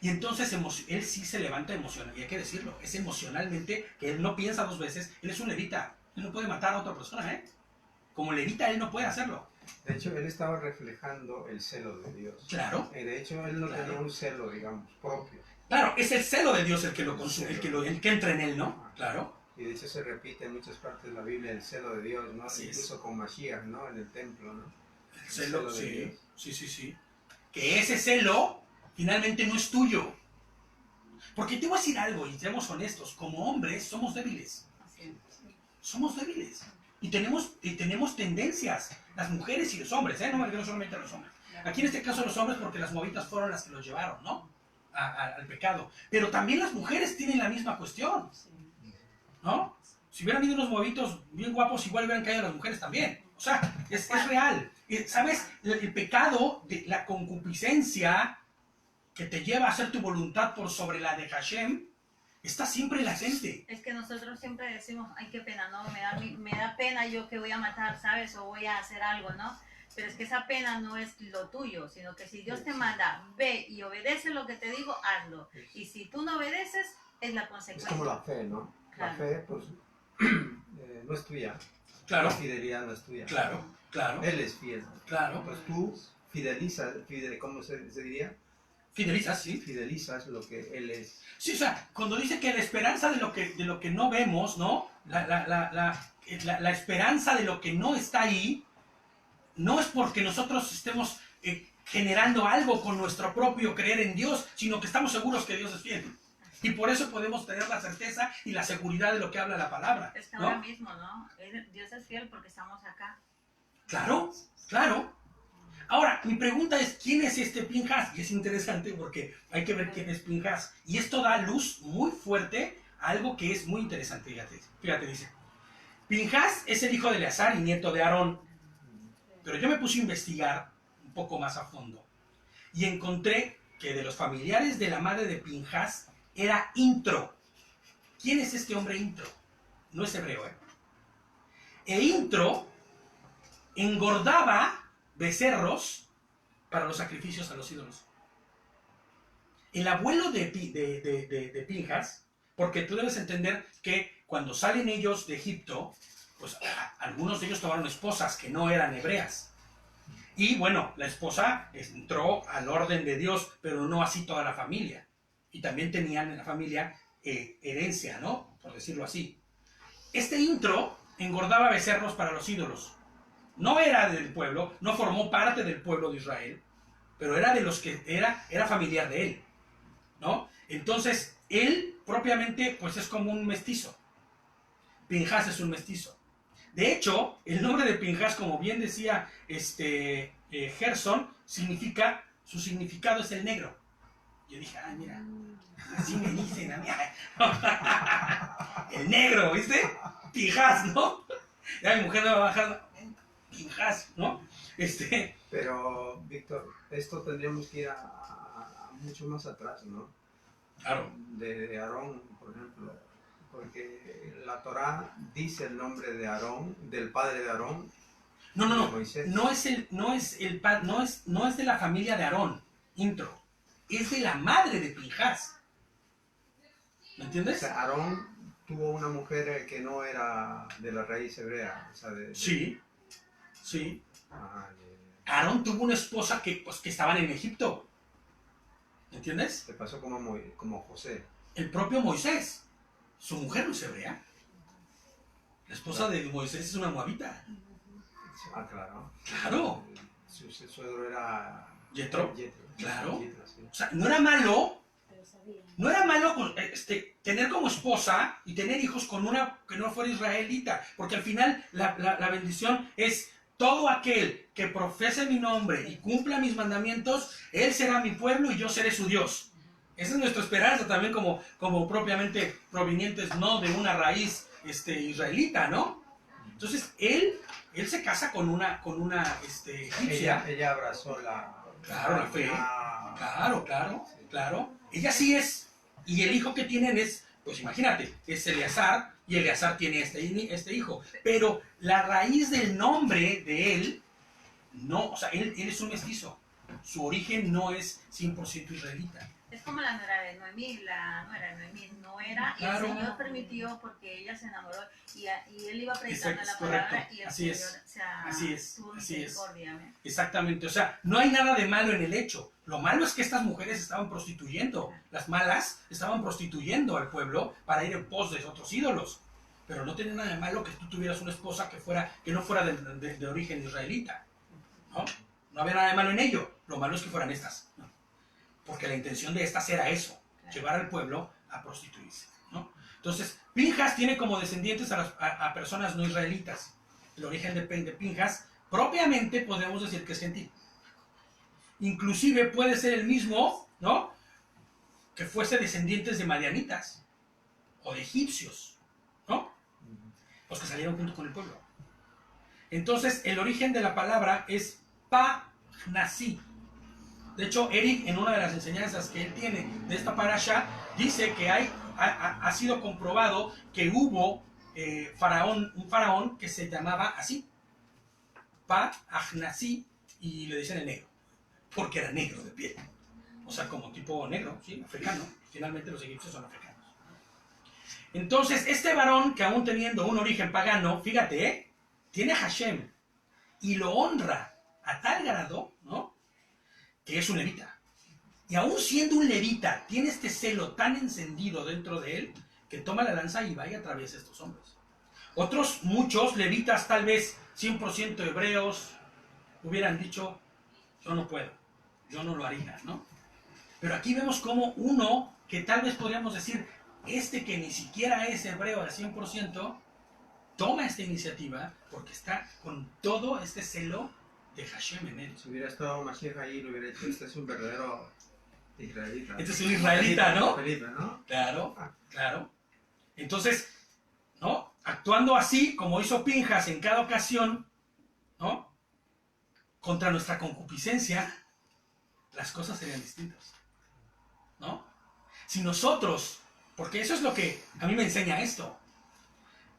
S1: Y entonces él sí se levanta emocional, y hay que decirlo, es emocionalmente que él no piensa dos veces, él es un levita, él no puede matar a otra persona, ¿eh? Como levita él no puede hacerlo.
S3: De hecho, él estaba reflejando el celo de Dios.
S1: Claro.
S3: De hecho, él no
S1: Claro.
S3: tenía un celo, digamos, propio.
S1: Claro, es el celo de Dios el que lo consume, el que entra en él, ¿no? Claro.
S3: Y de hecho se repite en muchas partes de la Biblia el celo de Dios, ¿no?
S1: Así es.
S3: Incluso con Mashiach, ¿no? En el templo, ¿no?
S1: El celo,
S3: de Dios.
S1: sí. Que ese celo finalmente no es tuyo. Porque te voy a decir algo, y seamos honestos, como hombres somos débiles.
S5: Así.
S1: Somos débiles. Y tenemos tendencias, las mujeres y los hombres, ¿eh? No me refiero solamente a los hombres. Aquí en este caso los hombres porque las moabitas fueron las que los llevaron, ¿no? Al pecado. Pero también las mujeres tienen la misma cuestión, ¿no? Si hubieran ido unos moabitos bien guapos, igual hubieran caído las mujeres también. O sea, es real. ¿Sabes? El pecado de la concupiscencia que te lleva a hacer tu voluntad por sobre la de Hashem está siempre latente.
S5: Es que nosotros siempre decimos, ay, qué pena, ¿no? Me da pena yo que voy a matar, ¿sabes? O voy a hacer algo, ¿no? Pero es que esa pena no es lo tuyo, sino que si Dios te manda, ve y obedece lo que te digo, hazlo. Y si tú no obedeces, es la
S3: Es
S5: consecuencia.
S3: como la fe, ¿no?
S5: Claro.
S3: La fe, pues, no es tuya.
S1: Claro,
S3: La fidelidad no es tuya.
S1: claro,
S3: Él es fiel.
S1: claro.
S3: Pues tú fidelizas, ¿cómo se diría?
S1: Fidelizas, sí.
S3: Fidelizas lo que Él es.
S1: Sí, o sea, cuando dice que la esperanza de lo que no vemos, ¿no? La esperanza de lo que no está ahí, no es porque nosotros estemos generando algo con nuestro propio creer en Dios, sino que estamos seguros que Dios es fiel. Y por eso podemos tener la certeza y la seguridad de lo que habla la palabra,
S5: Es que ahora
S1: ¿no?
S5: mismo, ¿no? Dios es fiel porque estamos acá.
S1: Claro, claro. Ahora, mi pregunta es, ¿quién es este Pinhas? Y es interesante porque hay que ver quién es Pinhas. Y esto da luz muy fuerte a algo que es muy interesante. Fíjate, dice, Pinhas es el hijo de Eleazar y nieto de Aarón. Pero yo me puse a investigar un poco más a fondo y encontré que de los familiares de la madre de Pinhas era Intro. ¿Quién es este hombre Intro? No es hebreo, ¿eh? E Intro engordaba becerros para los sacrificios a los ídolos. El abuelo de Pinhas, porque tú debes entender que cuando salen ellos de Egipto, pues algunos de ellos tomaron esposas que no eran hebreas. Y bueno, la esposa entró al orden de Dios, pero no así toda la familia. Y también tenían en la familia herencia, ¿no? Por decirlo así. Este Intro engordaba becerros para los ídolos. No era del pueblo, no formó parte del pueblo de Israel, pero era de los que era familiar de él, ¿no? Entonces, él propiamente, pues es como un mestizo. Pinhas es un mestizo. De hecho, el nombre de Pinhas, como bien decía Gerson, su significado es el negro. Yo dije, mira, así me dicen a mí. El negro, ¿viste? Pinhas, ¿no? Ya mi mujer me va bajando. Pinhas, ¿no?
S3: Pero, Víctor, esto tendríamos que ir a mucho más atrás, ¿no?
S1: Claro.
S3: De Aarón, por ejemplo, porque la Torá dice el nombre de Aarón, del padre de Aarón.
S1: No.
S3: De Moisés.
S1: No es de la familia de Aarón, Intro. Es de la madre de Pinhas. ¿Me
S3: O
S1: entiendes?
S3: sea, Aarón tuvo una mujer que no era de la raíz hebrea. O sea,
S1: Sí.
S3: Ah,
S1: Aarón tuvo una esposa que estaban en Egipto. ¿Me entiendes?
S3: te pasó como José.
S1: El propio Moisés. Su mujer no es hebrea. La esposa de Moisés es una moabita.
S3: Ah, claro.
S1: Claro.
S3: Su suegro era
S1: Yetro. Claro.
S3: Yetro, sí.
S1: O sea, no era malo.
S4: Pero sabía.
S1: No era malo tener como esposa y tener hijos con una que no fuera israelita. Porque al final la bendición es todo aquel que profese mi nombre y cumpla mis mandamientos, él será mi pueblo y yo seré su Dios. Esa es nuestra esperanza también como propiamente provenientes no de una raíz israelita, ¿no? Entonces él se casa con una egipcia.
S3: Ella abrazó la
S1: fe.
S3: Ah,
S1: Claro. Ella sí es. Y el hijo que tienen es, pues imagínate, es Eleazar, y Eleazar tiene este hijo. Pero la raíz del nombre de él, no, o sea, él es un mestizo. Su origen no es 100% israelita.
S5: Es como la nuera de Noemí, la nuera de Noemí no era,
S1: Claro.
S5: y el Señor permitió porque ella se enamoró y él iba predicando
S1: Es
S5: la palabra
S1: correcto.
S5: y el
S1: Así
S5: Señor tuvo
S1: así es.
S5: misericordia. ¿Ves?
S1: Exactamente, o sea, no hay nada de malo en el hecho. Lo malo es que estas mujeres estaban prostituyendo. Las malas estaban prostituyendo al pueblo para ir en pos de otros ídolos. Pero no tenía nada de malo que tú tuvieras una esposa que no fuera de origen israelita. ¿No? No había nada de malo en ello. Lo malo es que fueran estas, ¿no? Porque la intención de estas era eso, llevar al pueblo a prostituirse, ¿no? Entonces, Pinhas tiene como descendientes a personas no israelitas. El origen de Pinhas, propiamente podemos decir que es gentil. Inclusive puede ser el mismo, ¿no? Que fuese descendientes de madianitas o de egipcios, ¿no? Los que salieron junto con el pueblo. Entonces, el origen de la palabra es Pa-Nasi. De hecho, Eric, en una de las enseñanzas que él tiene de esta parasha, dice que ha sido comprobado que hubo un faraón que se llamaba así, Pa-Nasi, y le dicen el negro, porque era negro de piel. O sea, como tipo negro, ¿sí? Africano. Finalmente los egipcios son africanos. Entonces, este varón, que aún teniendo un origen pagano, fíjate, tiene a Hashem y lo honra a tal grado, ¿no?, que es un levita. Y aún siendo un levita, tiene este celo tan encendido dentro de él, que toma la lanza y va y atraviesa a estos hombres. Otros, muchos levitas, tal vez 100% hebreos, hubieran dicho, yo no puedo, yo no lo haría, ¿no? Pero aquí vemos como uno, que tal vez podríamos decir, que ni siquiera es hebreo al 100%, toma esta iniciativa, porque está con todo este celo de Hashem en él.
S3: Si hubiera estado Mashiach ahí, lo hubiera dicho, este es un verdadero israelita.
S1: Este es un israelita, ¿no?
S3: Felipe, ¿no?
S1: Claro, claro. Entonces, ¿no? Actuando así, como hizo Pinjas en cada ocasión, ¿no? Contra nuestra concupiscencia, las cosas serían distintas, ¿no? Si nosotros, porque eso es lo que a mí me enseña esto.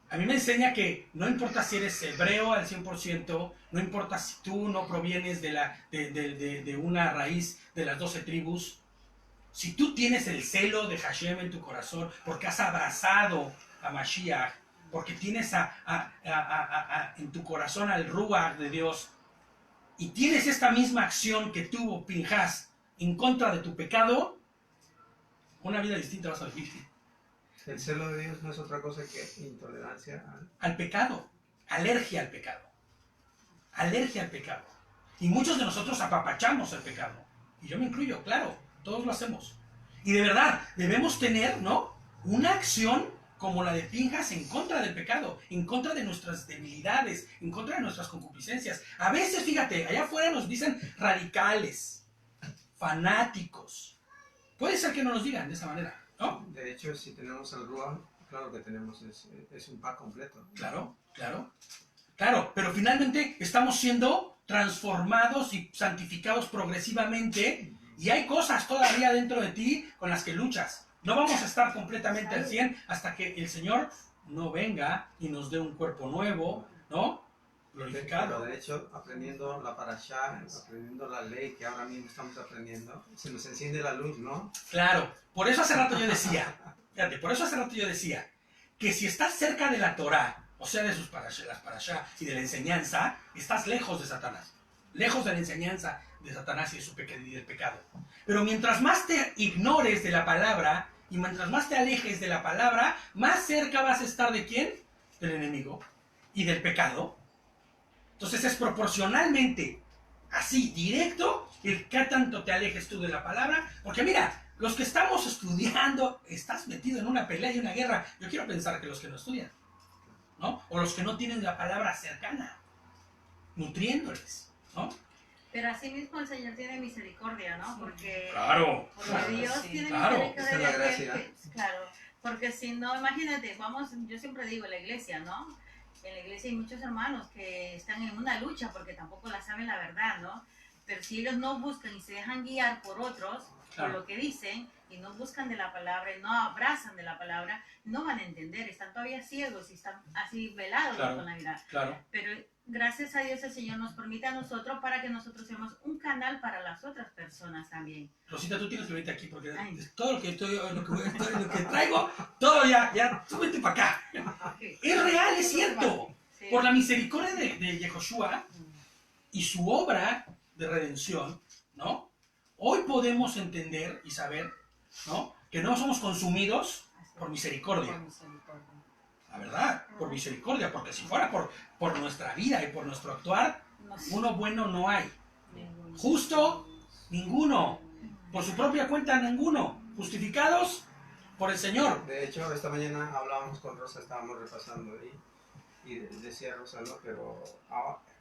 S1: A mí me enseña que no importa si eres hebreo al 100%, no importa si tú no provienes de una raíz de las 12 tribus, si tú tienes el celo de Hashem en tu corazón, porque has abrazado a Mashiach, porque tienes en tu corazón al Ruach de Dios, y tienes esta misma acción que tuvo Pinjas en contra de tu pecado, una vida distinta vas a vivir.
S3: El celo de Dios no es otra cosa que intolerancia
S1: Al pecado, alergia al pecado, alergia al pecado. Y muchos de nosotros apapachamos el pecado, y yo me incluyo, claro, todos lo hacemos. Y de verdad, debemos tener, ¿no?, una acción como la de Pinjas en contra del pecado, en contra de nuestras debilidades, en contra de nuestras concupiscencias. A veces, fíjate, allá afuera nos dicen radicales, fanáticos. Puede ser que no nos digan de esa manera, ¿no?
S3: De hecho, si tenemos el Ruach, claro que tenemos, es un pack completo.
S1: Claro, claro. Claro, pero finalmente estamos siendo transformados y santificados progresivamente y hay cosas todavía dentro de ti con las que luchas. No vamos a estar completamente al 100 hasta que el Señor no venga y nos dé un cuerpo nuevo, ¿no? Glorificado.
S3: Pero de hecho, aprendiendo la parashá, aprendiendo la ley que ahora mismo estamos aprendiendo, se nos enciende la luz, ¿no?
S1: Claro, por eso hace rato yo decía, fíjate, por eso hace rato yo decía, que si estás cerca de la Torá, o sea, de sus las parashá y de la enseñanza, estás lejos de Satanás, lejos de la enseñanza de Satanás y de y del pecado. Pero mientras más te ignores de la palabra y mientras más te alejes de la palabra, más cerca vas a estar ¿de quién? Del enemigo y del pecado. Entonces es proporcionalmente así, directo, el que tanto te alejes tú de la palabra. Porque mira, los que estamos estudiando, estás metido en una pelea y una guerra. Yo quiero pensar que los que no estudian, ¿no? O los que no tienen la palabra cercana, nutriéndoles, ¿no?
S5: Pero así mismo el Señor tiene misericordia, ¿no? Porque,
S1: Claro.
S5: porque Dios
S4: Sí.
S5: tiene
S1: Claro.
S5: misericordia.
S3: Esa es la
S5: de
S3: gracia.
S5: claro, porque si no, imagínate, vamos, yo siempre digo en la iglesia, ¿no? En la iglesia hay muchos hermanos que están en una lucha porque tampoco la saben la verdad, ¿no? Pero si ellos no buscan y se dejan guiar por otros,
S1: Claro.
S5: por lo que dicen, y no buscan de la palabra, y no abrazan de la palabra, no van a entender, están todavía ciegos y están así velados
S1: Claro.
S5: con la mirada.
S1: Claro.
S5: Pero gracias a Dios el Señor nos permite a nosotros para que nosotros seamos un canal para las otras personas también.
S1: Rosita, tú tienes que venirte aquí porque
S5: Ay.
S1: todo lo que lo que traigo, todo ya, súbete para acá. Es real, es cierto.
S5: Sí.
S1: Por la misericordia de Yehoshua y su obra de redención, ¿no? Hoy podemos entender y saber, ¿no?, que no somos consumidos por misericordia. La verdad, por misericordia, porque si fuera por nuestra vida y por nuestro actuar,
S5: No sé.
S1: uno bueno no hay.
S5: Ninguno.
S1: Justo, ninguno. Por su propia cuenta, ninguno. Justificados por el Señor.
S3: De hecho, esta mañana hablábamos con Rosa, estábamos repasando ahí, y decía Rosa, ¿no? Pero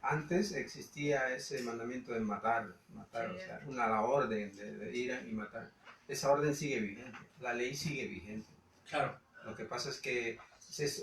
S3: antes existía ese mandamiento de matar,
S5: Sí.
S3: o sea, la orden de ir y matar. Esa orden sigue vigente, la ley sigue vigente.
S1: Claro,
S3: Lo que pasa es que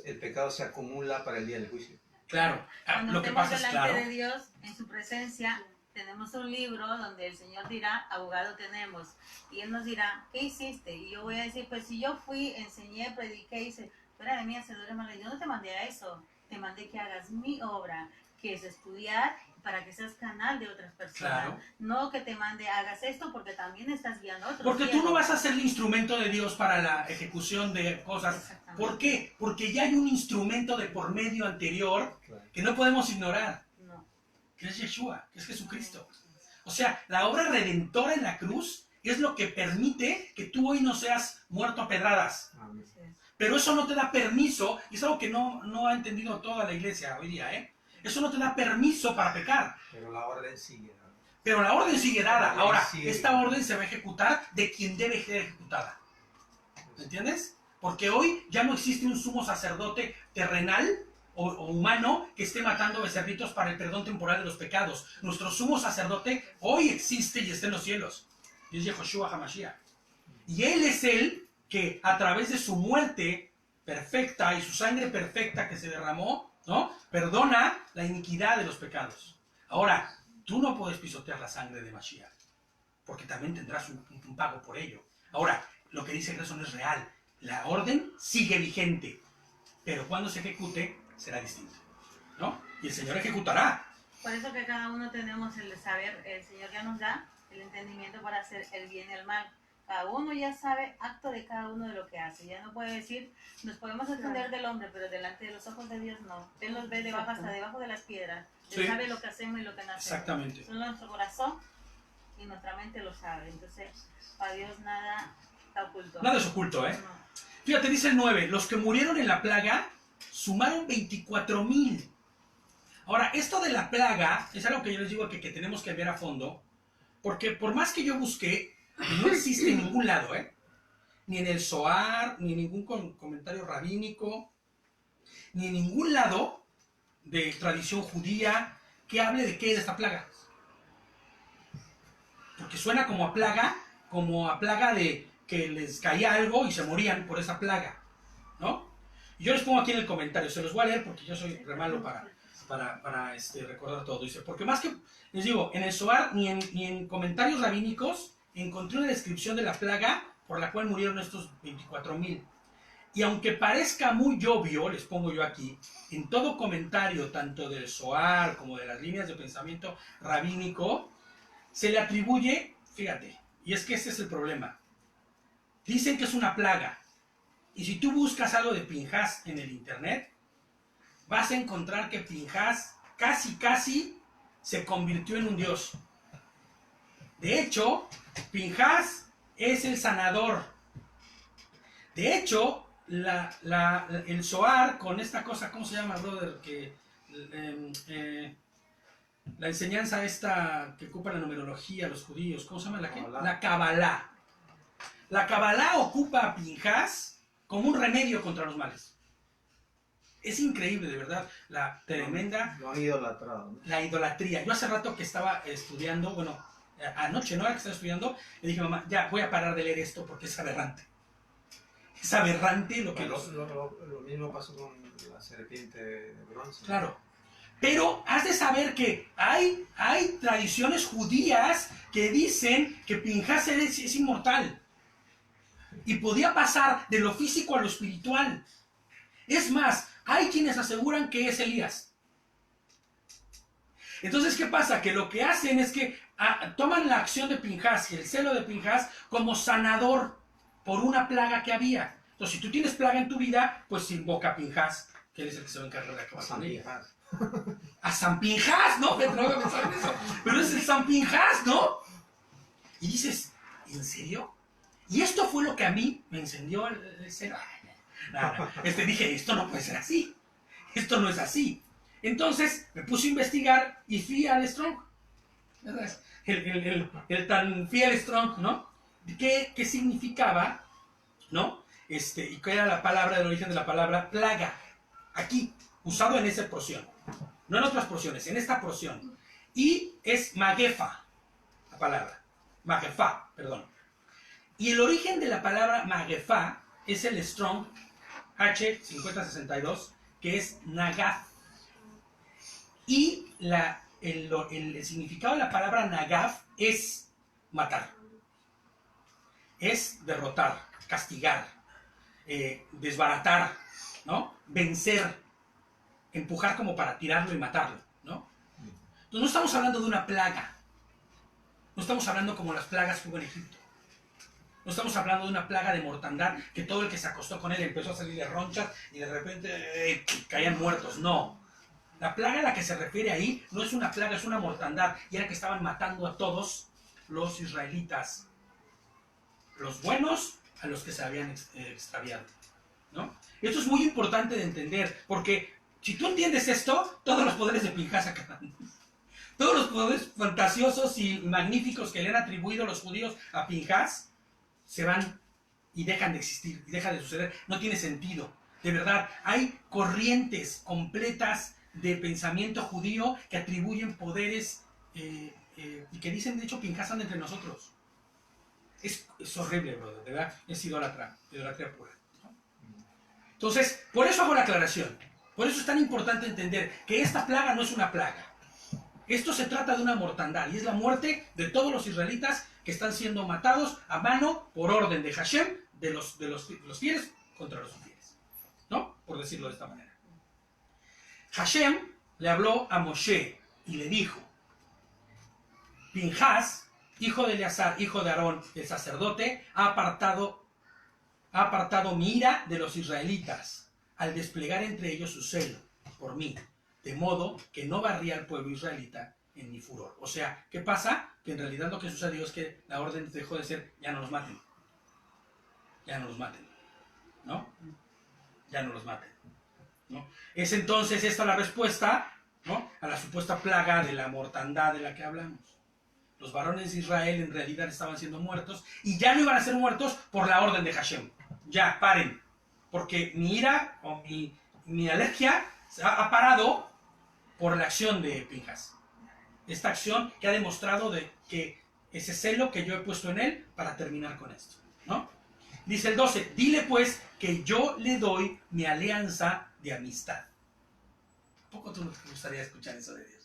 S3: el pecado se acumula para el día del juicio.
S1: claro.
S5: Cuando
S1: Lo que
S5: estemos
S1: pasa es,
S5: delante
S1: claro,
S5: de Dios, en su presencia, tenemos un libro donde el Señor dirá, abogado tenemos. Y Él nos dirá, ¿qué hiciste? Y yo voy a decir, pues si yo fui, enseñé, prediqué, hice, fuera de mí, hacedores malos. Yo no te mandé a eso. Te mandé que hagas mi obra, que es estudiar para que seas canal de otras personas.
S1: Claro.
S5: No que te mande, hagas esto porque también estás guiando a otros.
S1: porque tú no
S5: ciegos.
S1: vas a ser el instrumento de Dios para la ejecución de cosas.
S5: Exactamente.
S1: ¿Por qué? Porque ya hay un instrumento de por medio anterior
S3: Claro.
S1: que no podemos ignorar,
S5: No.
S1: que es Yeshua, que es Jesucristo. O sea, la obra redentora en la cruz es lo que permite que tú hoy no seas muerto a pedradas.
S3: Amén.
S5: Así es.
S1: Pero eso no te da permiso, y es algo que no ha entendido toda la iglesia hoy día, ¿eh? Eso no te da permiso para pecar.
S3: Pero la orden sigue, ¿no?
S1: Pero la orden sigue dada. Ahora,
S3: Sí.
S1: esta orden se va a ejecutar de quien debe ser ejecutada. ¿Me entiendes? Porque hoy ya no existe un sumo sacerdote terrenal o humano que esté matando becerritos para el perdón temporal de los pecados. Nuestro sumo sacerdote hoy existe y está en los cielos. Y es Yehoshua HaMashiach. Y Él es el que a través de su muerte perfecta y su sangre perfecta que se derramó, ¿no? Perdona la iniquidad de los pecados. Ahora, tú no puedes pisotear la sangre de Mashiach, porque también tendrás un pago por ello. Ahora, lo que dice Gerson es real. La orden sigue vigente, pero cuando se ejecute será distinto, ¿no? Y el Señor ejecutará.
S5: Por eso que cada uno tenemos el saber, el Señor ya nos da el entendimiento para hacer el bien y el mal. Cada uno ya sabe acto de cada uno de lo que hace. Ya no puede decir, nos podemos esconder del hombre, pero delante de los ojos de Dios no. Él nos ve debajo, hasta debajo de las piedras. Él
S1: Sí.
S5: sabe lo que hacemos y lo que no hacemos.
S1: Exactamente.
S5: Solo nuestro corazón y nuestra mente lo sabe. Entonces, para Dios nada está oculto.
S1: Nada es oculto, ¿eh?
S5: No.
S1: Fíjate, dice el 9, los que murieron en la plaga sumaron 24,000. Ahora, esto de la plaga es algo que yo les digo que tenemos que ver a fondo, porque por más que yo busqué, no existe en ningún lado, ¿eh? Ni en el Zohar, ni en ningún comentario rabínico, ni en ningún lado de tradición judía que hable de qué es esta plaga. Porque suena como a plaga de que les caía algo y se morían por esa plaga, ¿no? Y yo les pongo aquí en el comentario, se los voy a leer porque yo soy re malo para recordar todo. Dice, porque más que, les digo, en el Zohar ni en comentarios rabínicos encontré una descripción de la plaga por la cual murieron estos 24,000. Y aunque parezca muy obvio, les pongo yo aquí, en todo comentario, tanto del Zohar como de las líneas de pensamiento rabínico, se le atribuye, fíjate, y es que ese es el problema. Dicen que es una plaga. Y si tú buscas algo de Pinhas en el internet, vas a encontrar que Pinhas casi se convirtió en un dios. De hecho, Pinhas es el sanador. De hecho, el Zohar con esta cosa, ¿cómo se llama, brother? La enseñanza esta que ocupa la numerología, los judíos, ¿cómo se llama la qué? La Kabbalah. La Kabbalah ocupa a Pinhas como un remedio contra los males. Es increíble, de verdad, la tremenda...
S3: Lo han idolatrado, ¿no?
S1: La idolatría. Yo hace rato que estaba estudiando, bueno, anoche, ¿no? Que estaba estudiando, le dije, mamá, ya voy a parar de leer esto porque es aberrante. Es aberrante lo que
S3: Lo mismo pasó con la serpiente de bronce.
S1: Claro. Pero has de saber que hay tradiciones judías que dicen que Pinhas es inmortal. Y podía pasar de lo físico a lo espiritual. Es más, hay quienes aseguran que es Elías. Entonces, ¿qué pasa? Que lo que hacen es que toman la acción de Pinhas y el celo de Pinhas como sanador por una plaga que había. Entonces, si tú tienes plaga en tu vida, pues invoca a Pinhas, que él es el que se va a encargar de acabar con ella. A San Pinhas, ¿no? No voy a pensar en eso. Pero es el San Pinhas, ¿no? Y dices, ¿en serio? Y esto fue lo que a mí me encendió el cero. Dije, esto no puede ser así. Esto no es así. Entonces me puse a investigar y fui al Strong. El tan fiel Strong, ¿no? ¿Qué significaba, ¿no? Y qué era la palabra, del origen de la palabra plaga. Aquí, usado en esa porción. No en otras porciones, en esta porción. Y es magefa, la palabra. Magefa, perdón. Y el origen de la palabra magefa es el Strong H5062, que es nagaf. Y el significado de la palabra nagaf es matar. Es derrotar, castigar, desbaratar, ¿no? Vencer, empujar como para tirarlo y matarlo, ¿no? Entonces no estamos hablando de una plaga. No estamos hablando como las plagas que hubo en Egipto. No estamos hablando de una plaga de mortandad que todo el que se acostó con él empezó a salirle ronchas y de repente caían muertos. No. La plaga a la que se refiere ahí no es una plaga, es una mortandad. Y era que estaban matando a todos los israelitas. Los buenos a los que se habían extraviado, ¿no? Esto es muy importante de entender, porque si tú entiendes esto, todos los poderes de Pinhas acaban. Todos los poderes fantasiosos y magníficos que le han atribuido los judíos a Pinhas se van y dejan de existir, y dejan de suceder. No tiene sentido. De verdad, hay corrientes completas de pensamiento judío que atribuyen poderes y que dicen, de hecho, Pinhas anda entre nosotros. Es horrible, brother, de verdad, es idolatría pura, ¿no? Entonces, por eso hago la aclaración. Por eso es tan importante entender que esta plaga no es una plaga. Esto se trata de una mortandad y es la muerte de todos los israelitas que están siendo matados a mano por orden de Hashem, de los fieles contra los infieles, ¿no? Por decirlo de esta manera. Hashem le habló a Moshe y le dijo: Pinhas, hijo de Eleazar, hijo de Aarón, el sacerdote, ha apartado mi ira de los israelitas al desplegar entre ellos su celo por mí, de modo que no barría al pueblo israelita en mi furor. O sea, ¿qué pasa? Que en realidad lo que sucedió es que la orden dejó de ser: ya no los maten. Ya no los maten, ¿no? Ya no los maten, ¿no? Es entonces esta la respuesta, ¿no?, a la supuesta plaga de la mortandad de la que hablamos. Los varones de Israel en realidad estaban siendo muertos y ya no iban a ser muertos por la orden de Hashem. Ya, paren, porque mi ira o mi alergia ha parado por la acción de Pinhas. Esta acción que ha demostrado de que ese celo que yo he puesto en él para terminar con esto, ¿no? Dice el 12: dile pues que yo le doy mi alianza de amistad. ¿A poco tú no te gustaría escuchar eso de Dios?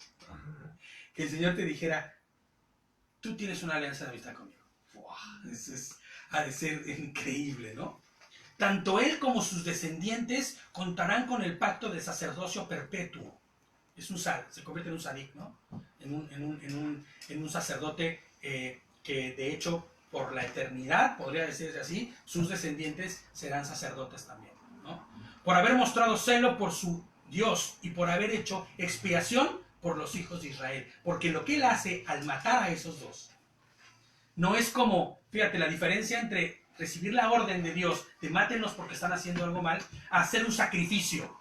S1: Que el Señor te dijera: tú tienes una alianza de amistad conmigo. ¡Wow! Eso ha de ser increíble, ¿no? Tanto él como sus descendientes contarán con el pacto de sacerdocio perpetuo. Es un se convierte en un sadik, ¿no? En un sacerdote que de hecho por la eternidad, podría decirse así, sus descendientes serán sacerdotes también, ¿no? Por haber mostrado celo por su Dios y por haber hecho expiación por los hijos de Israel. Porque lo que él hace al matar a esos dos no es como, fíjate, la diferencia entre recibir la orden de Dios de mátenlos porque están haciendo algo mal, a hacer un sacrificio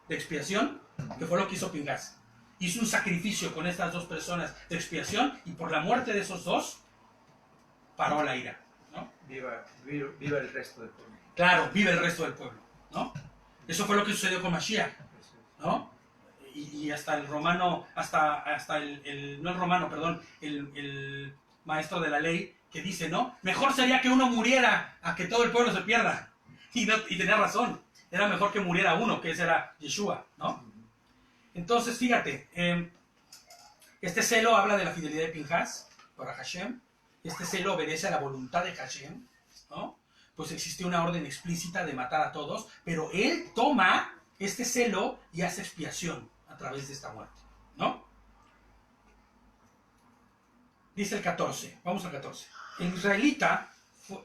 S1: de expiación, que fue lo que hizo Pinhas. Hizo un sacrificio con estas dos personas de expiación y por la muerte de esos dos paró la ira, ¿no?
S3: Viva el resto del pueblo.
S1: Claro, vive el resto del pueblo, ¿no? Eso fue lo que sucedió con Mashiach, ¿no? Y hasta el romano, hasta el no el romano, perdón, el maestro de la ley, que dice, ¿no? Mejor sería que uno muriera a que todo el pueblo se pierda. Y tenía razón, era mejor que muriera uno, que ese era Yeshua, ¿no? Entonces, fíjate, este celo habla de la fidelidad de Pinhas para Hashem. Este celo obedece a la voluntad de Hashem, ¿no? Pues existe una orden explícita de matar a todos, pero él toma este celo y hace expiación a través de esta muerte, ¿no? Dice el 14, vamos al 14. El israelita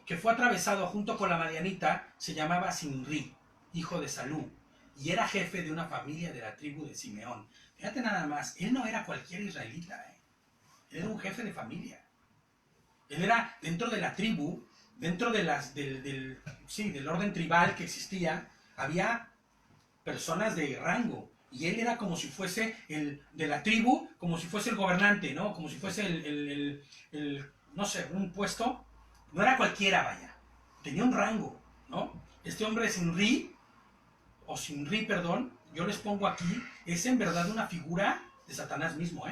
S1: que fue atravesado junto con la madianita se llamaba Simri, hijo de Salú, y era jefe de una familia de la tribu de Simeón. Fíjate nada más, él no era cualquier israelita, él era un jefe de familia. Él era dentro de la tribu, dentro de del orden tribal que existía, había personas de rango. Y él era como si fuese el de la tribu, como si fuese el gobernante, ¿no? Como si fuese no sé, un puesto. No era cualquiera, vaya. Tenía un rango, ¿no? Este hombre Simri, perdón, yo les pongo aquí, es en verdad una figura de Satanás mismo,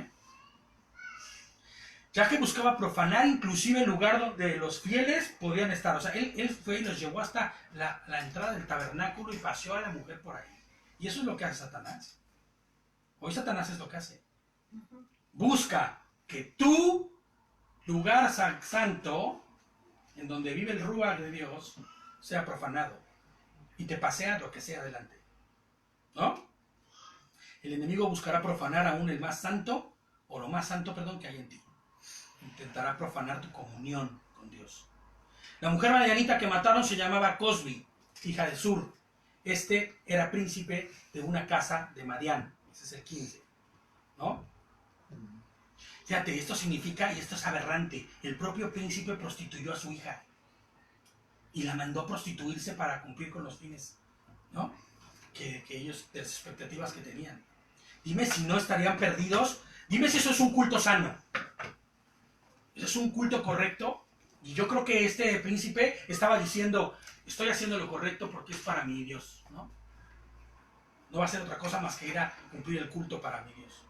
S1: ya que buscaba profanar inclusive el lugar donde los fieles podían estar. O sea, él fue y los llevó hasta la entrada del tabernáculo y paseó a la mujer por ahí. Y eso es lo que hace Satanás. Hoy Satanás es lo que hace. Busca que tu lugar santo, en donde vive el Ruach de Dios, sea profanado. Y te pasea lo que sea adelante, ¿no? El enemigo buscará profanar aún el más santo, o lo más santo, perdón, que hay en ti. Intentará profanar tu comunión con Dios. La mujer madianita que mataron se llamaba Cosbi, hija de Sur. Este era príncipe de una casa de Madián. Ese es el 15, ¿no? Fíjate, esto significa, y esto es aberrante, el propio príncipe prostituyó a su hija y la mandó a prostituirse para cumplir con los fines, ¿no? Que ellos, de las expectativas que tenían. Dime si no estarían perdidos. Dime si eso es un culto sano. ¿Eso es un culto correcto? Y yo creo que este príncipe estaba diciendo, estoy haciendo lo correcto porque es para mi Dios, ¿no? No va a ser otra cosa más que ir a cumplir el culto para mi Dios.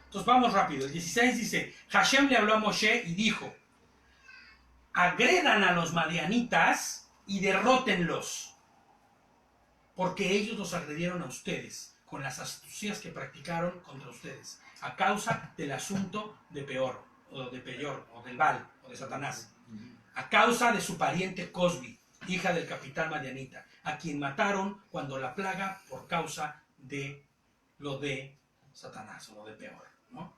S1: Entonces vamos rápido. El 16 dice, Hashem le habló a Moshe y dijo, agredan a los madianitas y derrótenlos, porque ellos los agredieron a ustedes con las astucias que practicaron contra ustedes, a causa del asunto de Peor, o de Peor, o del Baal, o de Satanás, a causa de su pariente Cosbi, hija del capitán madianita, a quien mataron cuando la plaga por causa de lo de Satanás, o lo de Peor, ¿no?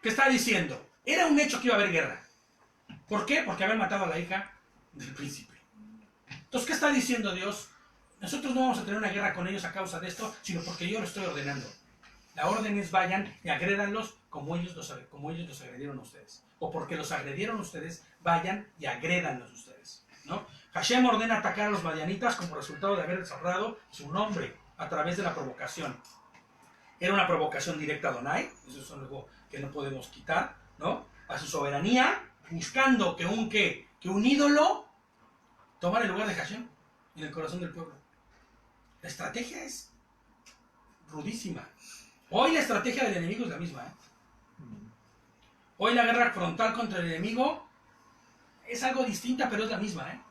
S1: ¿Qué está diciendo? Era un hecho que iba a haber guerra. ¿Por qué? Porque habían matado a la hija del príncipe. Entonces, ¿qué está diciendo Dios? Nosotros no vamos a tener una guerra con ellos a causa de esto, sino porque yo lo estoy ordenando. La orden es vayan y agrédanlos como ellos los agredieron a ustedes. O porque los agredieron a ustedes, vayan y agrédanlos ustedes, ¿no? Hashem ordena atacar a los madianitas como resultado de haber deshonrado su nombre a través de la provocación. Era una provocación directa a Adonai, eso es algo que no podemos quitar, ¿no? A su soberanía, buscando que un ídolo tomara el lugar de Hashem en el corazón del pueblo. La estrategia es rudísima. Hoy la estrategia del enemigo es la misma, ¿eh? Hoy la guerra frontal contra el enemigo es algo distinta, pero es la misma, ¿eh?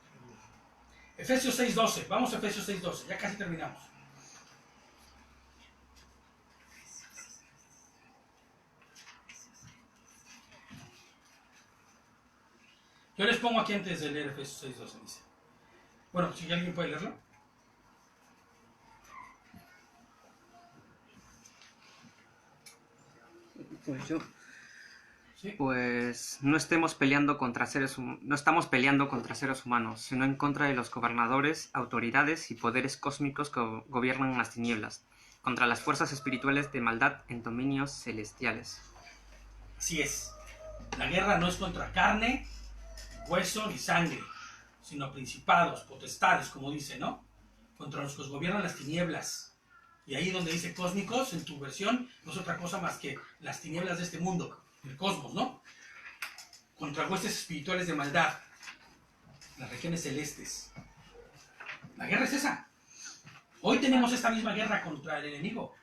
S1: Efesios 6:12, vamos a Efesios 6:12, ya casi terminamos. Yo les pongo aquí antes de leer Efesios 6:12, dice. Bueno, si alguien puede leerlo.
S2: Pues yo.
S1: ¿Sí?
S2: Pues no estamos peleando contra seres humanos, sino en contra de los gobernadores, autoridades y poderes cósmicos que gobiernan las tinieblas, contra las fuerzas espirituales de maldad en dominios celestiales.
S1: Así es. La guerra no es contra carne, hueso ni sangre, sino principados, potestades, como dice, ¿no? Contra los que gobiernan las tinieblas. Y ahí donde dice cósmicos, en tu versión, no es otra cosa más que las tinieblas de este mundo, el cosmos, ¿no? Contra huestes espirituales de maldad, las regiones celestes. La guerra es esa. Hoy tenemos esta misma guerra contra el enemigo.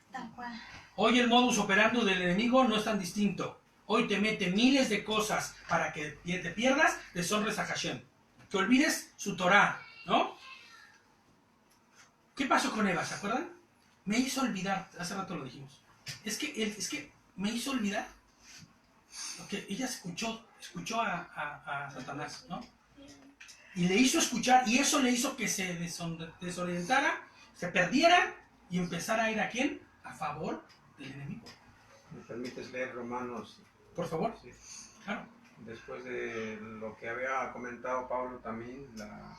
S1: Hoy el modus operandi del enemigo no es tan distinto. Hoy te mete miles de cosas para que te pierdas, deshonres a Hashem. Que olvides su Torah, ¿no? ¿Qué pasó con Eva? ¿Se acuerdan? Me hizo olvidar, hace rato lo dijimos. Es que me hizo olvidar lo que ella escuchó a Satanás, ¿no? Y le hizo escuchar, y eso le hizo que se desorientara, se perdiera y empezara a ir ¿a quién? A favor del enemigo.
S3: ¿Me permites leer Romanos?
S1: Por favor.
S3: Sí.
S1: Claro.
S3: Después de lo que había comentado Pablo también, la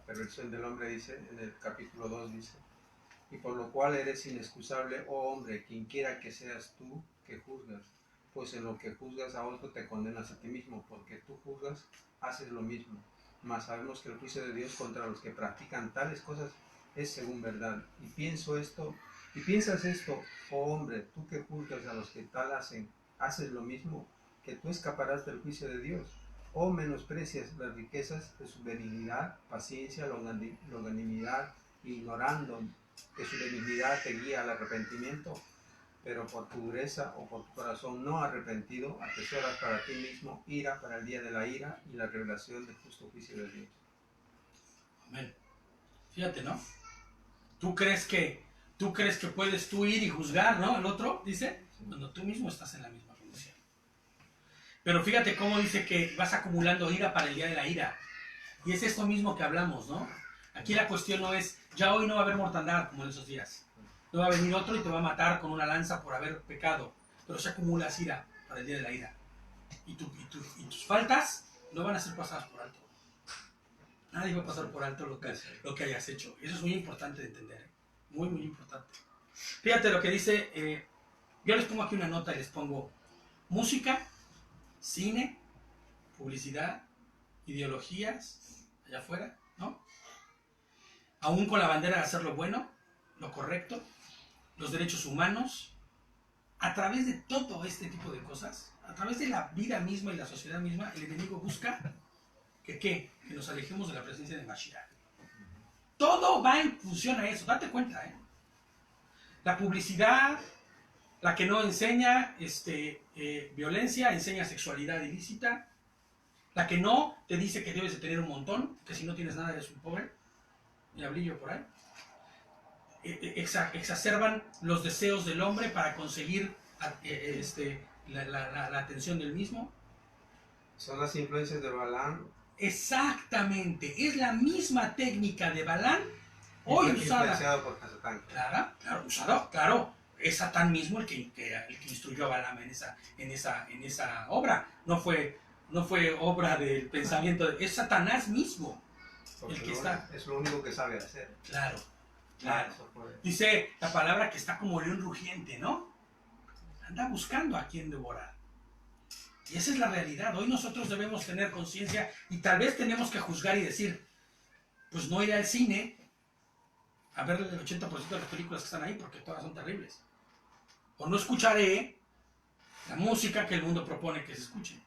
S3: perversión del hombre, dice, en el capítulo 2 dice, y por lo cual eres inexcusable, oh hombre, quien quiera que seas tú que juzgas, pues en lo que juzgas a otro te condenas a ti mismo, porque tú juzgas, haces lo mismo. Mas sabemos que el juicio de Dios contra los que practican tales cosas es según verdad. Y piensas esto, oh hombre, tú que juzgas a los que tal hacen, haces lo mismo, que tú escaparás del juicio de Dios. O menosprecias las riquezas de su benignidad, paciencia, longanimidad, ignorando que su benignidad te guía al arrepentimiento, pero por tu dureza o por tu corazón no arrepentido, atesoras para ti mismo ira para el día de la ira y la revelación del justo juicio de Dios.
S1: Amén. Fíjate, ¿no? ¿Tú crees que puedes tú ir y juzgar, ¿no? Al otro, dice, cuando tú mismo estás en la misma condición. Pero fíjate cómo dice que vas acumulando ira para el día de la ira. Y es esto mismo que hablamos, ¿no? Aquí la cuestión no es, ya hoy no va a haber mortandad como en esos días. No va a venir otro y te va a matar con una lanza por haber pecado. Pero se acumulas ira para el día de la ira. Y tus faltas no van a ser pasadas por alto. Nadie va a pasar por alto lo que hayas hecho. Eso es muy importante de entender. ¿Eh? Muy, muy importante. Fíjate lo que dice. Yo les pongo aquí una nota y les pongo música, cine, publicidad, ideologías, allá afuera, ¿no? Aún con la bandera de hacer lo bueno, lo correcto, los derechos humanos, a través de todo este tipo de cosas, a través de la vida misma y la sociedad misma, el enemigo busca que nos alejemos de la presencia de Mashiach. Todo va en función a eso, date cuenta, ¿eh? La publicidad, la que no enseña violencia, enseña sexualidad ilícita. La que no te dice que debes de tener un montón, que si no tienes nada eres un pobre. Diablillo por ahí. Exacerban los deseos del hombre para conseguir la atención del mismo.
S3: Son las influencias de Balaam.
S1: Exactamente, es la misma técnica de Balaam hoy usada.
S3: Influenciado por Satán.
S1: Claro, es Satán mismo el que instruyó a Balaam en esa obra. No fue obra del pensamiento, es Satanás mismo
S3: Porque
S1: el que está.
S3: es lo único que sabe hacer.
S1: Claro.
S3: Eso fue.
S1: Dice la palabra que está como león rugiente, ¿no? Anda buscando a quien devorar. Y esa es la realidad. Hoy nosotros debemos tener conciencia y tal vez tenemos que juzgar y decir, pues no iré al cine a ver el 80% de las películas que están ahí porque todas son terribles. O no escucharé la música que el mundo propone que se escuche.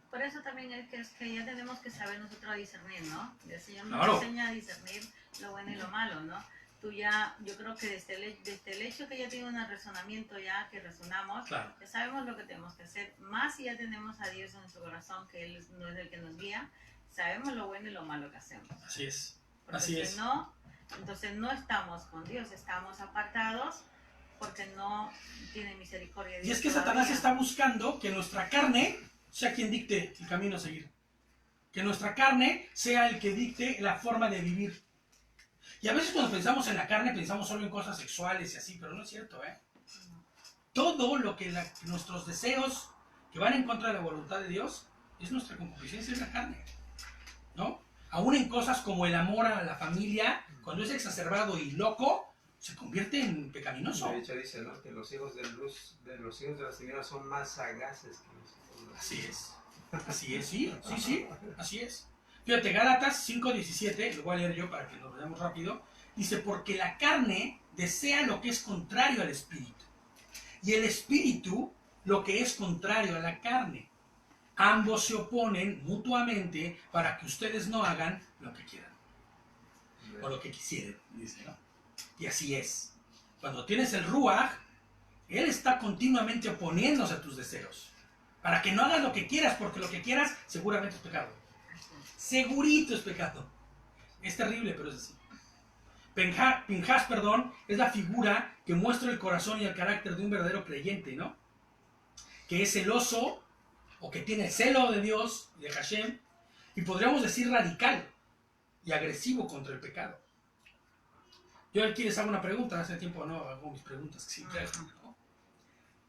S5: Por eso también es que ya tenemos que saber nosotros discernir, ¿no? El Señor nos
S1: Claro.
S5: enseña a discernir lo bueno y lo malo, ¿no? Tú ya, yo creo que desde el hecho que ya tiene un razonamiento ya, que razonamos,
S1: Claro.
S5: ya sabemos lo que tenemos que hacer. Más si ya tenemos a Dios en nuestro corazón, que Él no es el que nos guía, sabemos lo bueno y lo malo que hacemos.
S1: Así es.
S5: Porque
S1: Así
S5: si
S1: es.
S5: no, entonces no estamos con Dios, estamos apartados porque no tiene misericordia de
S1: Y
S5: Dios.
S1: es que
S5: todavía.
S1: Satanás está buscando que nuestra carne sea quien dicte el camino a seguir. Que nuestra carne sea el que dicte la forma de vivir. Y a veces cuando pensamos en la carne pensamos solo en cosas sexuales y así, pero no es cierto, ¿eh? Todo lo que nuestros deseos que van en contra de la voluntad de Dios es nuestra concupiscencia, es la carne, ¿no? Aún en cosas como el amor a la familia, cuando es exacerbado y loco, se convierte en pecaminoso.
S3: De hecho dice, ¿no? Que los hijos de los hijos de las tinieblas son más sagaces que los hijos de la
S1: Así es, sí, así es. Fíjate, Gálatas 5:17, lo voy a leer yo para que lo veamos rápido, dice, porque la carne desea lo que es contrario al espíritu, y el espíritu lo que es contrario a la carne. Ambos se oponen mutuamente para que ustedes no hagan lo que quieran, o lo que quisieran, dice, ¿no? Y así es. Cuando tienes el Ruach, él está continuamente oponiéndose a tus deseos, para que no hagas lo que quieras, porque lo que quieras seguramente es pecado. Segurito es pecado. Es terrible, pero es así. Pinhas, es la figura que muestra el corazón y el carácter de un verdadero creyente, ¿no? Que es celoso, o que tiene el celo de Dios, de Hashem, y podríamos decir radical y agresivo contra el pecado. Yo aquí les hago una pregunta, hace tiempo no hago mis preguntas que siempre hago, ¿no?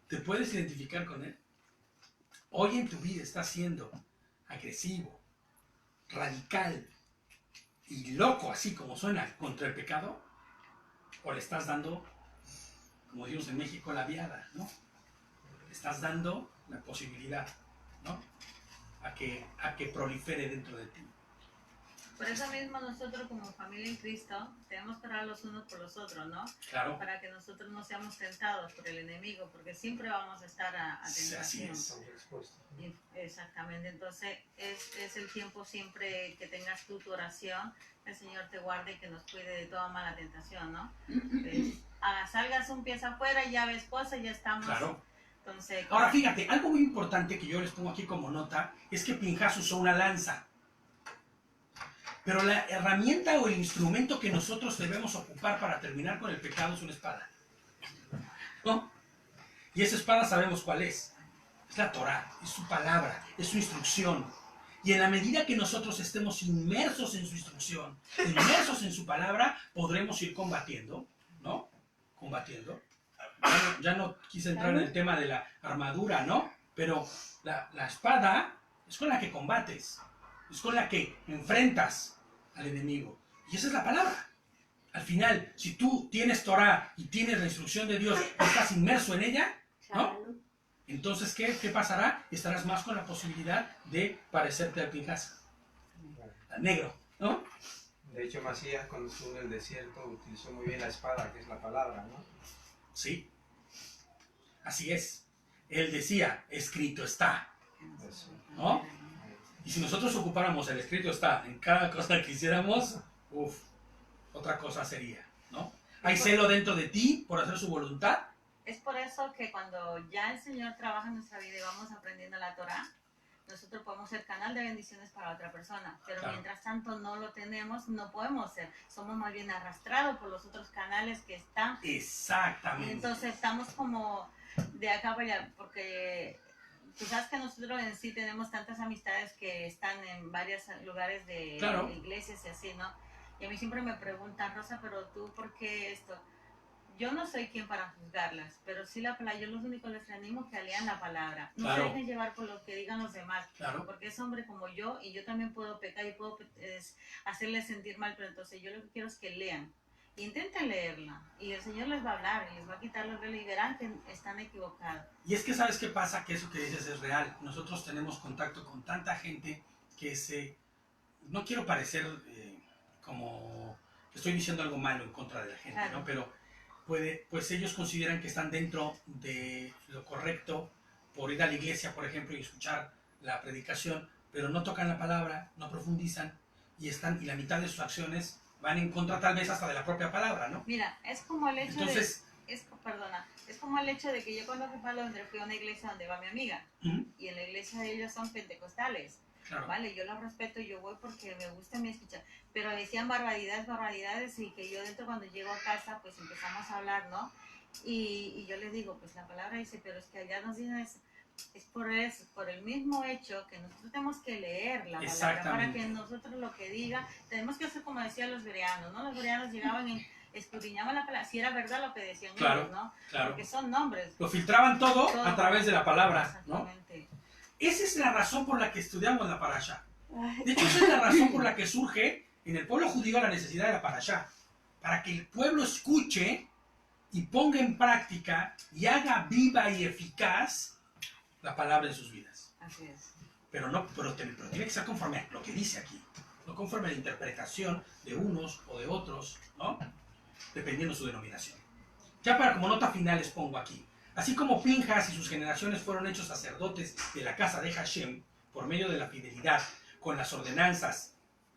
S1: ¿Te puedes identificar con él? Hoy en tu vida estás siendo agresivo, radical y loco, así como suena, contra el pecado, o le estás dando, como decimos en México, la viada, ¿no? Le estás dando la posibilidad, ¿no? A que prolifere dentro de ti.
S5: Por eso mismo nosotros como familia en Cristo tenemos que orar los unos por los otros, ¿no?
S1: Claro,
S5: Para que nosotros no seamos tentados por el enemigo, porque siempre vamos a estar a
S1: sí, así
S5: tentación.
S1: es.
S3: Estamos expuestos.
S5: Exactamente, entonces es el tiempo siempre que tengas tú tu oración, el Señor te guarde y que nos cuide de toda mala tentación, ¿no? Entonces, salgas un pie afuera y ya ves cosas, ya estamos.
S1: Claro.
S5: Entonces,
S1: Ahora fíjate, algo muy importante que yo les pongo aquí como nota es que Pinhas usó una lanza. Pero la herramienta o el instrumento que nosotros debemos ocupar para terminar con el pecado es una espada, ¿no? Y esa espada sabemos cuál es. Es la Torah, es su palabra, es su instrucción. Y en la medida que nosotros estemos inmersos en su instrucción, inmersos en su palabra, podremos ir combatiendo, ¿no? Combatiendo. Ya no quise entrar en el tema de la armadura, ¿no? Pero la espada es con la que combates, es con la que enfrentas al enemigo. Y esa es la palabra. Al final, si tú tienes Torah y tienes la instrucción de Dios y estás inmerso en ella, ¿no? Entonces, ¿qué pasará? Estarás más con la posibilidad de parecerte al Pinhas, al negro, ¿no?
S3: De hecho, Masías, cuando estuvo en el desierto, utilizó muy bien la espada, que es la palabra, ¿no?
S1: Sí. Así es. Él decía, escrito está,
S3: Eso.
S1: ¿no? Y si nosotros ocupáramos el escrito está en cada cosa que hiciéramos, otra cosa sería, ¿no? ¿Hay celo dentro de ti por hacer su voluntad?
S5: Es por eso que cuando ya el Señor trabaja en nuestra vida y vamos aprendiendo la Torah, nosotros podemos ser canal de bendiciones para otra persona, pero
S1: Claro.
S5: mientras tanto no lo tenemos, no podemos ser. Somos más bien arrastrados por los otros canales que están. Y
S1: Exactamente.
S5: entonces estamos como de acá para allá, porque tú sabes que nosotros en sí tenemos tantas amistades que están en varios lugares de
S1: Claro.
S5: iglesias y así, ¿no? Y a mí siempre me preguntan, Rosa, pero tú, ¿por qué esto? Yo no soy quien para juzgarlas, pero sí la palabra, yo los únicos les animo que lean la palabra. No
S1: Claro.
S5: se dejen llevar por lo que digan los demás,
S1: Claro.
S5: porque es hombre como yo y yo también puedo pecar y puedo hacerles sentir mal, pero entonces yo lo que quiero es que lean. Intenten leerla y el Señor les va a hablar y les va a quitar los velos y verán que están equivocados.
S1: Y es que ¿sabes qué pasa? Que eso que dices es real. Nosotros tenemos contacto con tanta gente que no quiero parecer como que estoy diciendo algo malo en contra de la gente,
S5: Claro.
S1: ¿no? Pero pues ellos consideran que están dentro de lo correcto por ir a la iglesia, por ejemplo, y escuchar la predicación, pero no tocan la palabra, no profundizan y la mitad de sus acciones van en contra tal vez hasta de la propia palabra, ¿no?
S5: Mira, es como el hecho
S1: Entonces,
S5: es como el hecho de que yo cuando fui para Londres fui a una iglesia donde va mi amiga y en la iglesia de ellos son pentecostales.
S1: claro,
S5: Vale, yo los respeto, yo voy porque me gusta mi escuchar, pero decían barbaridades y que yo dentro cuando llego a casa pues empezamos a hablar, ¿no? Y yo les digo, pues la palabra dice, pero es que allá nos dicen es por el mismo hecho que nosotros tenemos que leer la palabra para
S1: Exactamente.
S5: que nosotros lo que diga, tenemos que hacer como decían los bereanos, ¿no? Los bereanos llegaban y escudriñaban la palabra, si era verdad lo que decían
S1: Claro,
S5: ellos, ¿no?
S1: claro.
S5: Porque son nombres.
S1: Lo filtraban todo
S5: Todo.
S1: a través de la palabra, ¿no?
S5: Exactamente.
S1: Esa es la razón por la que estudiamos la parashá. De hecho, esa es la razón por la que surge en el pueblo judío la necesidad de la parashá. Para que el pueblo escuche y ponga en práctica y haga viva y eficaz la palabra en sus vidas.
S5: Así es.
S1: Pero tiene que ser conforme a lo que dice aquí. No conforme a la interpretación de unos o de otros, ¿no? Dependiendo de su denominación. Ya como nota final les pongo aquí. Así como Pinjas y sus generaciones fueron hechos sacerdotes de la casa de Hashem por medio de la fidelidad con las ordenanzas,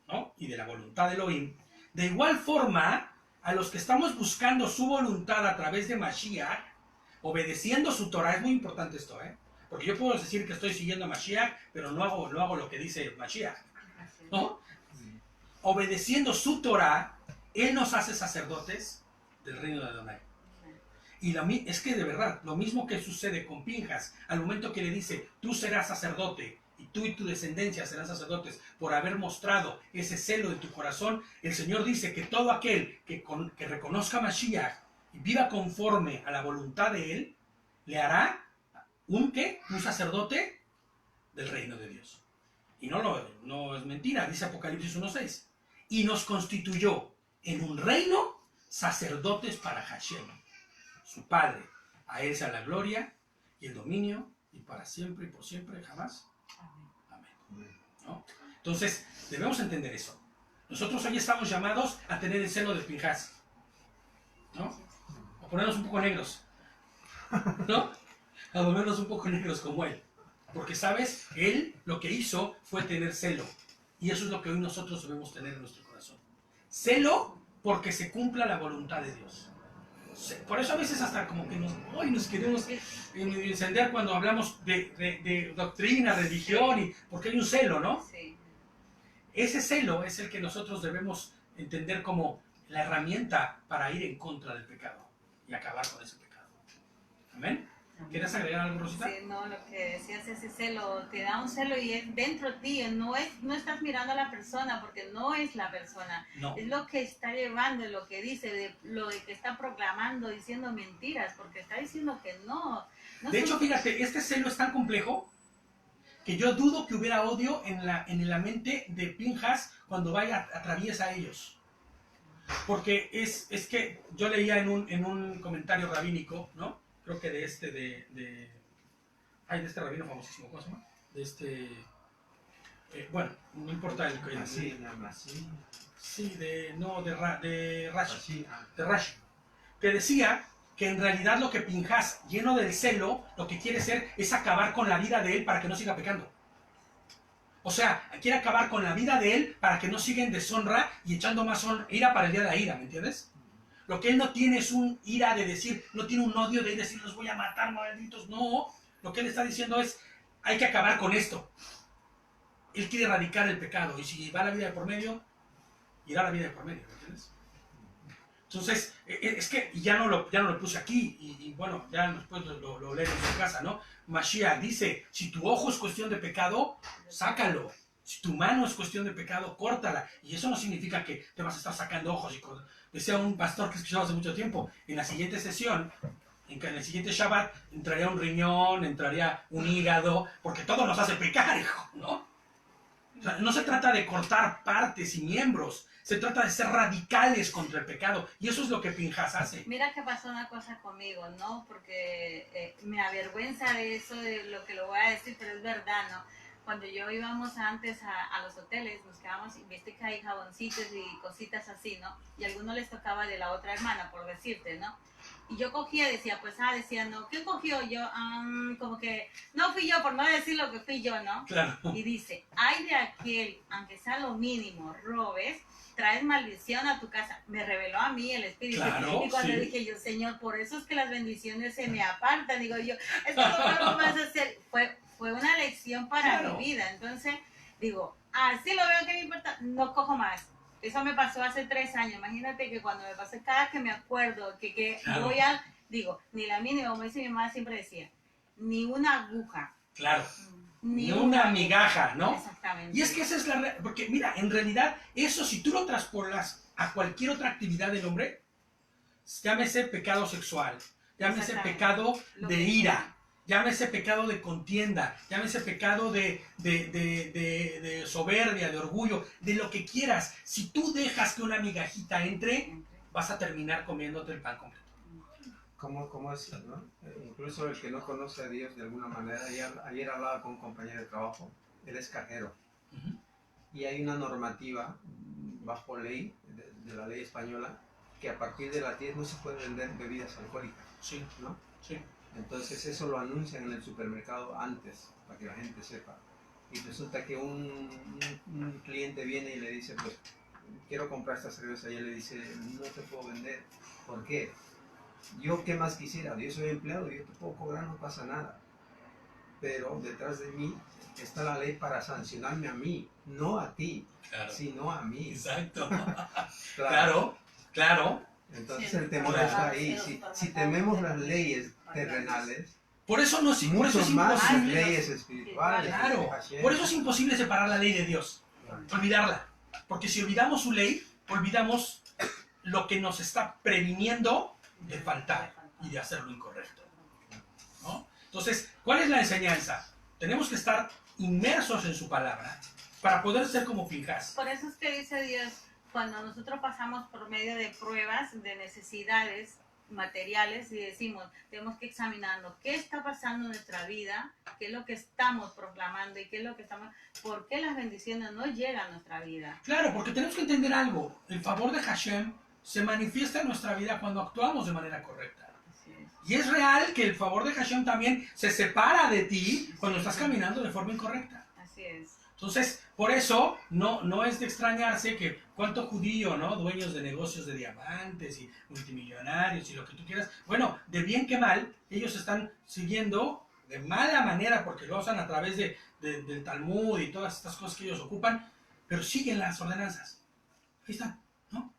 S1: ¿no? Y de la voluntad de Elohim, de igual forma a los que estamos buscando su voluntad a través de Mashiach, obedeciendo su Torah, es muy importante esto, porque yo puedo decir que estoy siguiendo a Mashiach, pero no hago lo que dice Mashiach,
S5: Así es.
S1: ¿no? Obedeciendo su Torah, Él nos hace sacerdotes del reino de Adonai. Y es que de verdad, lo mismo que sucede con Pinjas, al momento que le dice, tú serás sacerdote, y tú y tu descendencia serán sacerdotes, por haber mostrado ese celo de tu corazón, el Señor dice que todo aquel que reconozca a Mashiach y viva conforme a la voluntad de Él, le hará un sacerdote del reino de Dios. Y no es mentira, dice Apocalipsis 1.6. Y nos constituyó en un reino sacerdotes para Hashem, su Padre. A Él sea la gloria y el dominio, y para siempre y por siempre, jamás. Amén. ¿No? Entonces, debemos entender eso. Nosotros hoy estamos llamados a tener el celo de Pinjas, ¿no? A ponernos un poco negros, ¿no? A volvernos un poco negros como Él. Porque, ¿sabes? Él lo que hizo fue tener celo. Y eso es lo que hoy nosotros debemos tener en nuestro corazón. Celo porque se cumpla la voluntad de Dios. Por eso a veces hasta como que nos queremos encender cuando hablamos de doctrina, religión, porque hay un celo, ¿no?
S5: Sí.
S1: Ese celo es el que nosotros debemos entender como la herramienta para ir en contra del pecado y acabar con ese pecado. ¿Amén? ¿Quieres agregar algo, Rosita?
S5: Sí, no, lo que decías, ese celo, te da un celo y es dentro de ti, no estás mirando a la persona, porque no es la persona,
S1: No.
S5: es lo que está llevando, lo que dice, lo de que está proclamando, diciendo mentiras, porque está diciendo que no.
S1: De hecho, fíjate, este celo es tan complejo que yo dudo que hubiera odio en la mente de Pinjas cuando atraviesa a ellos. Porque es que yo leía en un comentario rabínico, ¿no? Creo que de este rabino famosísimo, ¿cómo se llama? Bueno, no importa el que
S3: Así,
S1: sí, de Rashi,
S3: así.
S1: de Rashi, que decía que en realidad lo que Pinjas, lleno del celo, lo que quiere hacer es acabar con la vida de él para que no siga pecando. O sea, quiere acabar con la vida de él para que no siga en deshonra y echando más ira para el día de la ira, ¿me entiendes? Lo que él no tiene es un ira de decir, no tiene un odio de decir, los voy a matar, malditos. No, lo que él está diciendo es, hay que acabar con esto. Él quiere erradicar el pecado y si va la vida de por medio, irá la vida de por medio, ¿me entiendes? Entonces, es que ya no lo puse aquí y bueno, ya después lo leen en su casa, ¿no? Mashiach dice, si tu ojo es cuestión de pecado, sácalo. Si tu mano es cuestión de pecado, córtala. Y eso no significa que te vas a estar sacando ojos. Decía un pastor que escuchaba hace mucho tiempo, en la siguiente sesión, en el siguiente Shabbat, entraría un riñón, entraría un hígado, porque todo nos hace pecar, hijo, ¿no? O sea, no se trata de cortar partes y miembros, se trata de ser radicales contra el pecado. Y eso es lo que Pinjas hace.
S5: Mira que pasó una cosa conmigo, ¿no? Porque me avergüenza de eso, de lo que lo voy a decir, pero es verdad, ¿no? Cuando yo íbamos antes a los hoteles, nos quedábamos, viste que hay jaboncitos y cositas así, ¿no? Y a algunos les tocaba de la otra hermana, por decirte, ¿no? Y yo cogía, decía, pues, decía, no, ¿quién cogió? Yo, como que, no fui yo, por no decir lo que fui yo, ¿no?
S1: Claro.
S5: Y dice, ay de aquel, aunque sea lo mínimo, robes, traes maldición a tu casa. Me reveló a mí el Espíritu.
S1: Claro,
S5: y cuando
S1: sí.
S5: dije yo, Señor, por eso es que las bendiciones se me apartan. Digo yo, esto no lo vas a hacer. Fue una lección para
S1: Claro.
S5: mi vida. Entonces, digo, así lo veo que me importa, no cojo más. Eso me pasó hace 3 años. Imagínate que cuando me pasó, cada que me acuerdo que
S1: Claro.
S5: voy a, digo, ni la mínima, como dice mi mamá siempre decía, ni una aguja.
S1: Claro. Ni una migaja, ¿no?
S5: Exactamente.
S1: Y es que esa es la... Porque mira, en realidad, eso si tú lo traspolas a cualquier otra actividad del hombre, llámese pecado sexual, llámese
S5: Exactamente.
S1: pecado
S5: Lo
S1: de
S5: que
S1: ira, llámese pecado de contienda, llámese pecado de soberbia, de orgullo, de lo que quieras. Si tú dejas que una migajita entre, vas a terminar comiéndote el pan completo.
S3: ¿Cómo es, no? Incluso el que no conoce a Dios de alguna manera, ayer hablaba con un compañero de trabajo, él es cajero,
S1: Ujú.
S3: y hay una normativa bajo ley, de la ley española, que a partir de las 10 no se pueden vender bebidas alcohólicas,
S1: Sí,
S3: ¿no?
S1: sí.
S3: Entonces eso lo anuncian en el supermercado antes, para que la gente sepa. Y resulta que un cliente viene y le dice, pues, quiero comprar esta cerveza, y él le dice, no te puedo vender. ¿Por qué? Yo qué más quisiera, yo soy empleado, yo te puedo cobrar, no pasa nada. Pero detrás de mí está la ley para sancionarme a mí, no a ti,
S1: Claro.
S3: sino a mí.
S1: Exacto.
S3: Claro.
S1: Claro.
S3: Entonces
S5: Sí,
S3: el temor
S1: claro.
S3: está ahí. Si tememos las leyes terrenales,
S1: Por eso no por eso
S3: mucho
S1: es
S3: más las
S1: imposible.
S3: leyes espirituales.
S1: Claro.
S3: Hashem.
S1: Por eso es imposible separar la ley de Dios. Olvidarla. Porque si olvidamos su ley, olvidamos lo que nos está previniendo de faltar y de hacer lo incorrecto, ¿no? Entonces, ¿cuál es la enseñanza? Tenemos que estar inmersos en su palabra para poder ser como Pinjas.
S5: Por eso es que dice Dios, cuando nosotros pasamos por medio de pruebas, de necesidades materiales, y decimos, tenemos que examinarnos qué está pasando en nuestra vida, qué es lo que estamos proclamando y qué es lo que estamos, por qué las bendiciones no llegan a nuestra vida.
S1: Claro, porque tenemos que entender algo. El favor de Hashem se manifiesta en nuestra vida cuando actuamos de manera correcta.
S5: Así es.
S1: Y es real que el favor de Hashem también se separa de ti cuando estás caminando de forma incorrecta.
S5: Así es.
S1: Entonces, por eso, no es de extrañarse que cuánto judío, ¿no? Dueños de negocios de diamantes y multimillonarios y lo que tú quieras. Bueno, de bien que mal, ellos están siguiendo de mala manera porque lo usan a través del Talmud y todas estas cosas que ellos ocupan, pero siguen las ordenanzas. Ahí están, ¿no?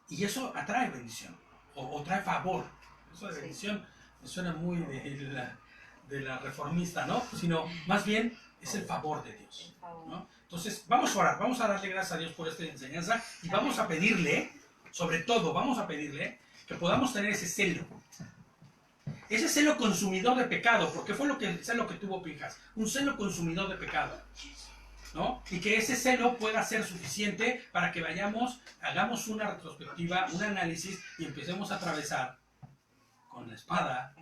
S1: Y eso atrae bendición o trae favor. Eso de
S5: Sí.
S1: bendición me suena muy de la reformista, ¿no? Sino más bien es el favor de Dios,
S5: Por favor.
S1: ¿no? Entonces vamos a orar, vamos a darle gracias a Dios por esta enseñanza y vamos a pedirle, sobre todo vamos a pedirle que podamos tener ese celo consumidor de pecado, porque fue el celo que tuvo Pinjas, un celo consumidor de pecado, ¿no? Y que ese celo pueda ser suficiente para que hagamos una retrospectiva, un análisis y empecemos a atravesar con la espada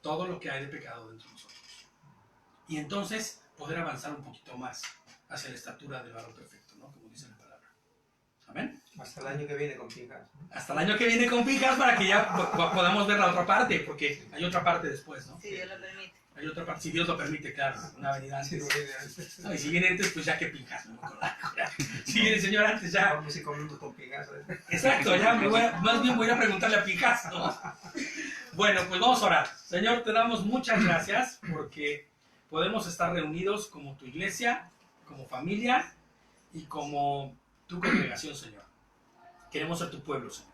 S1: todo lo que hay de pecado dentro de nosotros. Y entonces poder avanzar un poquito más hacia la estatura del varón perfecto, ¿no? Como dice la palabra. Amén.
S3: Hasta el año que viene con Pinjas, ¿no?
S1: Hasta el año que viene con Pinjas para que ya podamos ver la otra parte, porque hay otra parte después, ¿no?
S5: Si Dios lo permite.
S1: Hay otra parte, si Dios lo permite, claro, una venida
S3: Sí,
S1: antes. No, y si viene antes, pues ya que Pinjas, ¿no? Si viene el Señor antes, ya.
S3: Vamos a ir comiendo con Pinjas, ¿eh?
S1: Exacto, ya más bien voy a preguntarle a Pinjas, ¿no? Bueno, pues vamos a orar. Señor, te damos muchas gracias porque podemos estar reunidos como tu iglesia, como familia y como tu congregación, Señor. Queremos ser tu pueblo, Señor.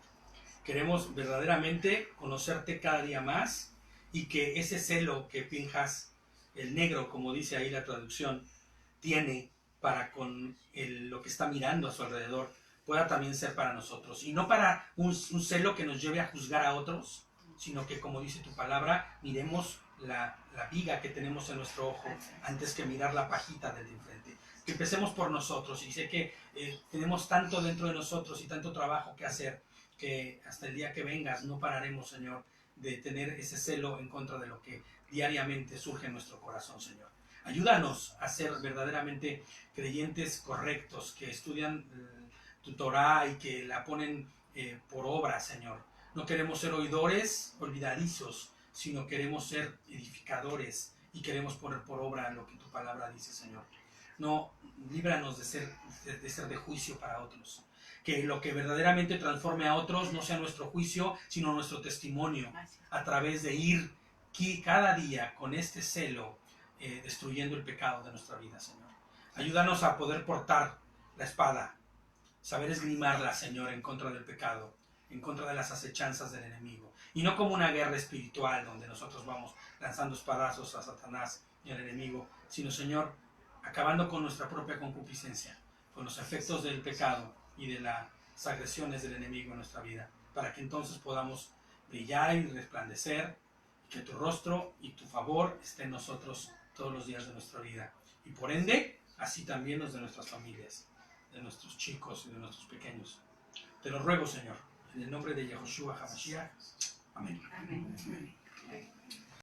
S1: Queremos verdaderamente conocerte cada día más y que ese celo que Pinjas, el negro, como dice ahí la traducción, tiene para con lo que está mirando a su alrededor, pueda también ser para nosotros. Y no para un celo que nos lleve a juzgar a otros, sino que, como dice tu palabra, miremos la viga que tenemos en nuestro ojo antes que mirar la pajita del de enfrente. Que empecemos por nosotros. Y sé que tenemos tanto dentro de nosotros y tanto trabajo que hacer, que hasta el día que vengas no pararemos, Señor, de tener ese celo en contra de lo que diariamente surge en nuestro corazón, Señor. Ayúdanos a ser verdaderamente creyentes correctos, que estudian tu Torah y que la ponen por obra, Señor. No queremos ser oidores olvidadizos, sino queremos ser edificadores y queremos poner por obra lo que tu palabra dice, Señor. No, líbranos de ser de juicio para otros. Que lo que verdaderamente transforme a otros no sea nuestro juicio, sino nuestro testimonio, a través de ir cada día con este celo, destruyendo el pecado de nuestra vida, Señor. Ayúdanos a poder portar la espada, saber esgrimarla, Señor, en contra del pecado, en contra de las acechanzas del enemigo. Y no como una guerra espiritual donde nosotros vamos lanzando espadazos a Satanás y al enemigo, sino, Señor, acabando con nuestra propia concupiscencia, con los efectos del pecado y de las agresiones del enemigo en nuestra vida, para que entonces podamos brillar y resplandecer, y que tu rostro y tu favor estén en nosotros todos los días de nuestra vida. Y por ende, así también los de nuestras familias, de nuestros chicos y de nuestros pequeños. Te lo ruego, Señor, en el nombre de Yahushua HaMashiach. Amén.
S5: Amén.